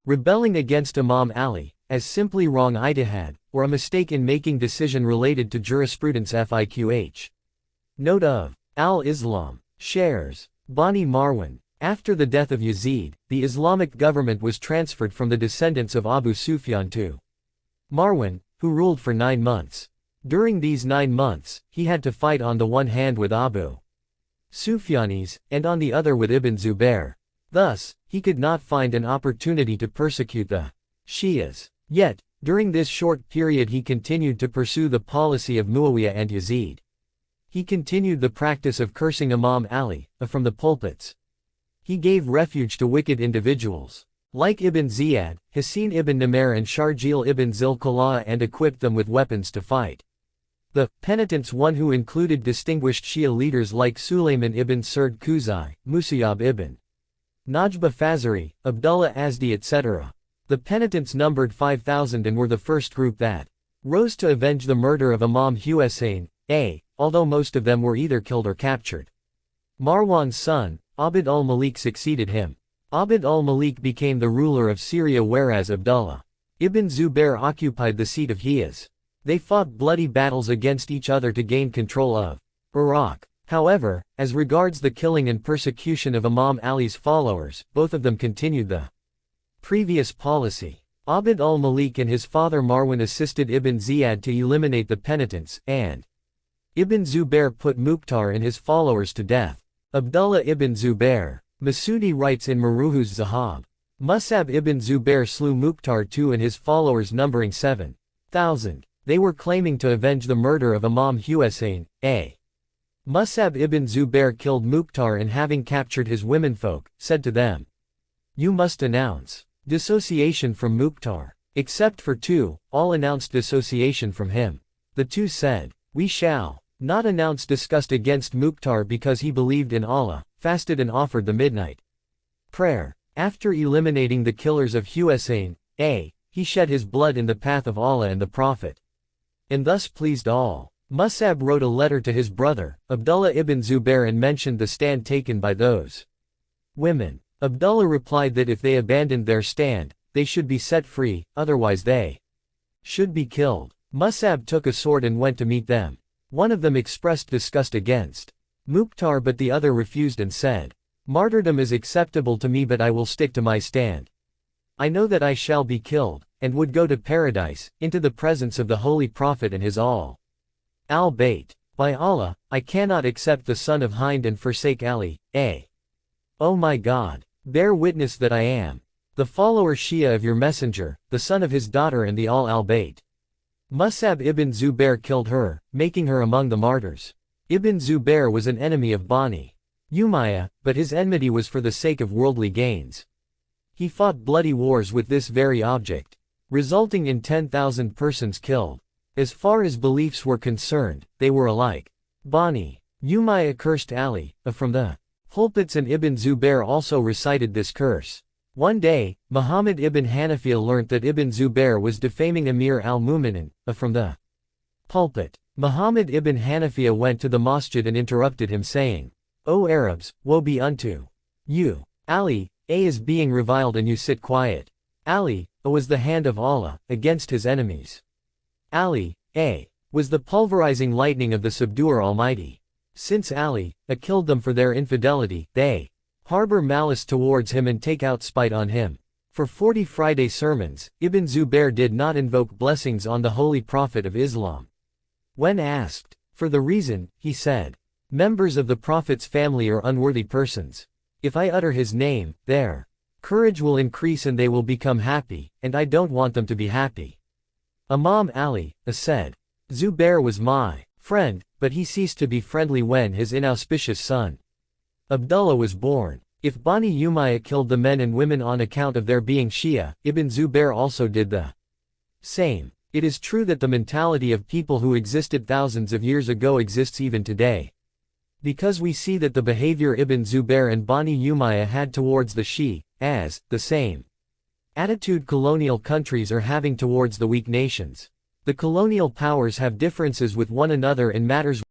rebelling against Imam Ali, as simply wrong ijtihad, or a mistake in making decision related to jurisprudence fiqh. Note of Al-Islam. Shares. Bani Marwan. After the death of Yazid, the Islamic government was transferred from the descendants of Abu Sufyan to Marwan, who ruled for 9 months. During these 9 months, he had to fight on the one hand with Abu Sufyanis, and on the other with Ibn Zubair. Thus, he could not find an opportunity to persecute the Shias. Yet, during this short period he continued to pursue the policy of Muawiyah and Yazid. He continued the practice of cursing Imam Ali, from the pulpits. He gave refuge to wicked individuals, like Ibn Ziyad, Hassin ibn Numair and Sharjil ibn Zilqalah, and equipped them with weapons to fight the penitents, one who included distinguished Shia leaders like Sulayman ibn Surd Khuzai, Musayyab ibn Najba Fazari, Abdullah Azdi etc. The penitents numbered 5,000 and were the first group that rose to avenge the murder of Imam Hussein, although most of them were either killed or captured. Marwan's son, Abd al-Malik succeeded him. Abd al-Malik became the ruler of Syria, whereas Abdullah ibn Zubair occupied the seat of Hijaz. They fought bloody battles against each other to gain control of Iraq. However, as regards the killing and persecution of Imam Ali's followers, both of them continued the previous policy. Abd al-Malik and his father Marwan assisted Ibn Ziyad to eliminate the penitents, and Ibn Zubair put Mukhtar and his followers to death. Abdullah ibn Zubair. Masudi writes in Maruhuz Zahab. Musab ibn Zubair slew Mukhtar too and his followers numbering 7,000. They were claiming to avenge the murder of Imam Hussein. Musab ibn Zubair killed Mukhtar and having captured his womenfolk, said to them, "You must announce dissociation from Mukhtar." Except for 2, all announced dissociation from him. The 2 said, "We shall not announce disgust against Mukhtar because he believed in Allah, fasted and offered the midnight prayer." After eliminating the killers of Hussein, he shed his blood in the path of Allah and the Prophet, and thus pleased all. Musab wrote a letter to his brother, Abdullah ibn Zubair, and mentioned the stand taken by those women. Abdullah replied that if they abandoned their stand, they should be set free, otherwise they should be killed. Musab took a sword and went to meet them. One of them expressed disgust against Mukhtar but the other refused and said, "Martyrdom is acceptable to me but I will stick to my stand. I know that I shall be killed, and would go to paradise, into the presence of the Holy Prophet and his al-Bayt. By Allah, I cannot accept the son of Hind and forsake Ali, Oh my God! Bear witness that I am the follower Shia of your messenger, the son of his daughter and the al-Bayt." Musab ibn Zubair killed her, making her among the martyrs. Ibn Zubair was an enemy of Bani Umayyah, but his enmity was for the sake of worldly gains. He fought bloody wars with this very object, resulting in 10,000 persons killed. As far as beliefs were concerned, they were alike. Bani Umayyah cursed Ali, from the pulpits, and Ibn Zubair also recited this curse. One day, Muhammad ibn Hanafiya learnt that Ibn Zubair was defaming Amir al-Mu'minin, from the pulpit. Muhammad ibn Hanafiya went to the masjid and interrupted him saying, "O Arabs, woe be unto you! Ali, A is being reviled and you sit quiet. Ali, A was the hand of Allah, against his enemies. Ali, A, was the pulverizing lightning of the subduer Almighty. Since Ali, A killed them for their infidelity, they harbor malice towards him and take out spite on him. For 40 Friday sermons, Ibn Zubair did not invoke blessings on the Holy Prophet of Islam. When asked for the reason, he said, "Members of the Prophet's family are unworthy persons. If I utter his name, their courage will increase and they will become happy, and I don't want them to be happy." Imam Ali, said, "Zubair was my friend, but he ceased to be friendly when his inauspicious son Abdullah was born. If Bani Umayyah killed the men and women on account of their being Shia, Ibn Zubair also did the same. It is true that the mentality of people who existed thousands of years ago exists even today. Because we see that the behavior Ibn Zubair and Bani Umayyah had towards the Shia, as the same attitude colonial countries are having towards the weak nations. The colonial powers have differences with one another in matters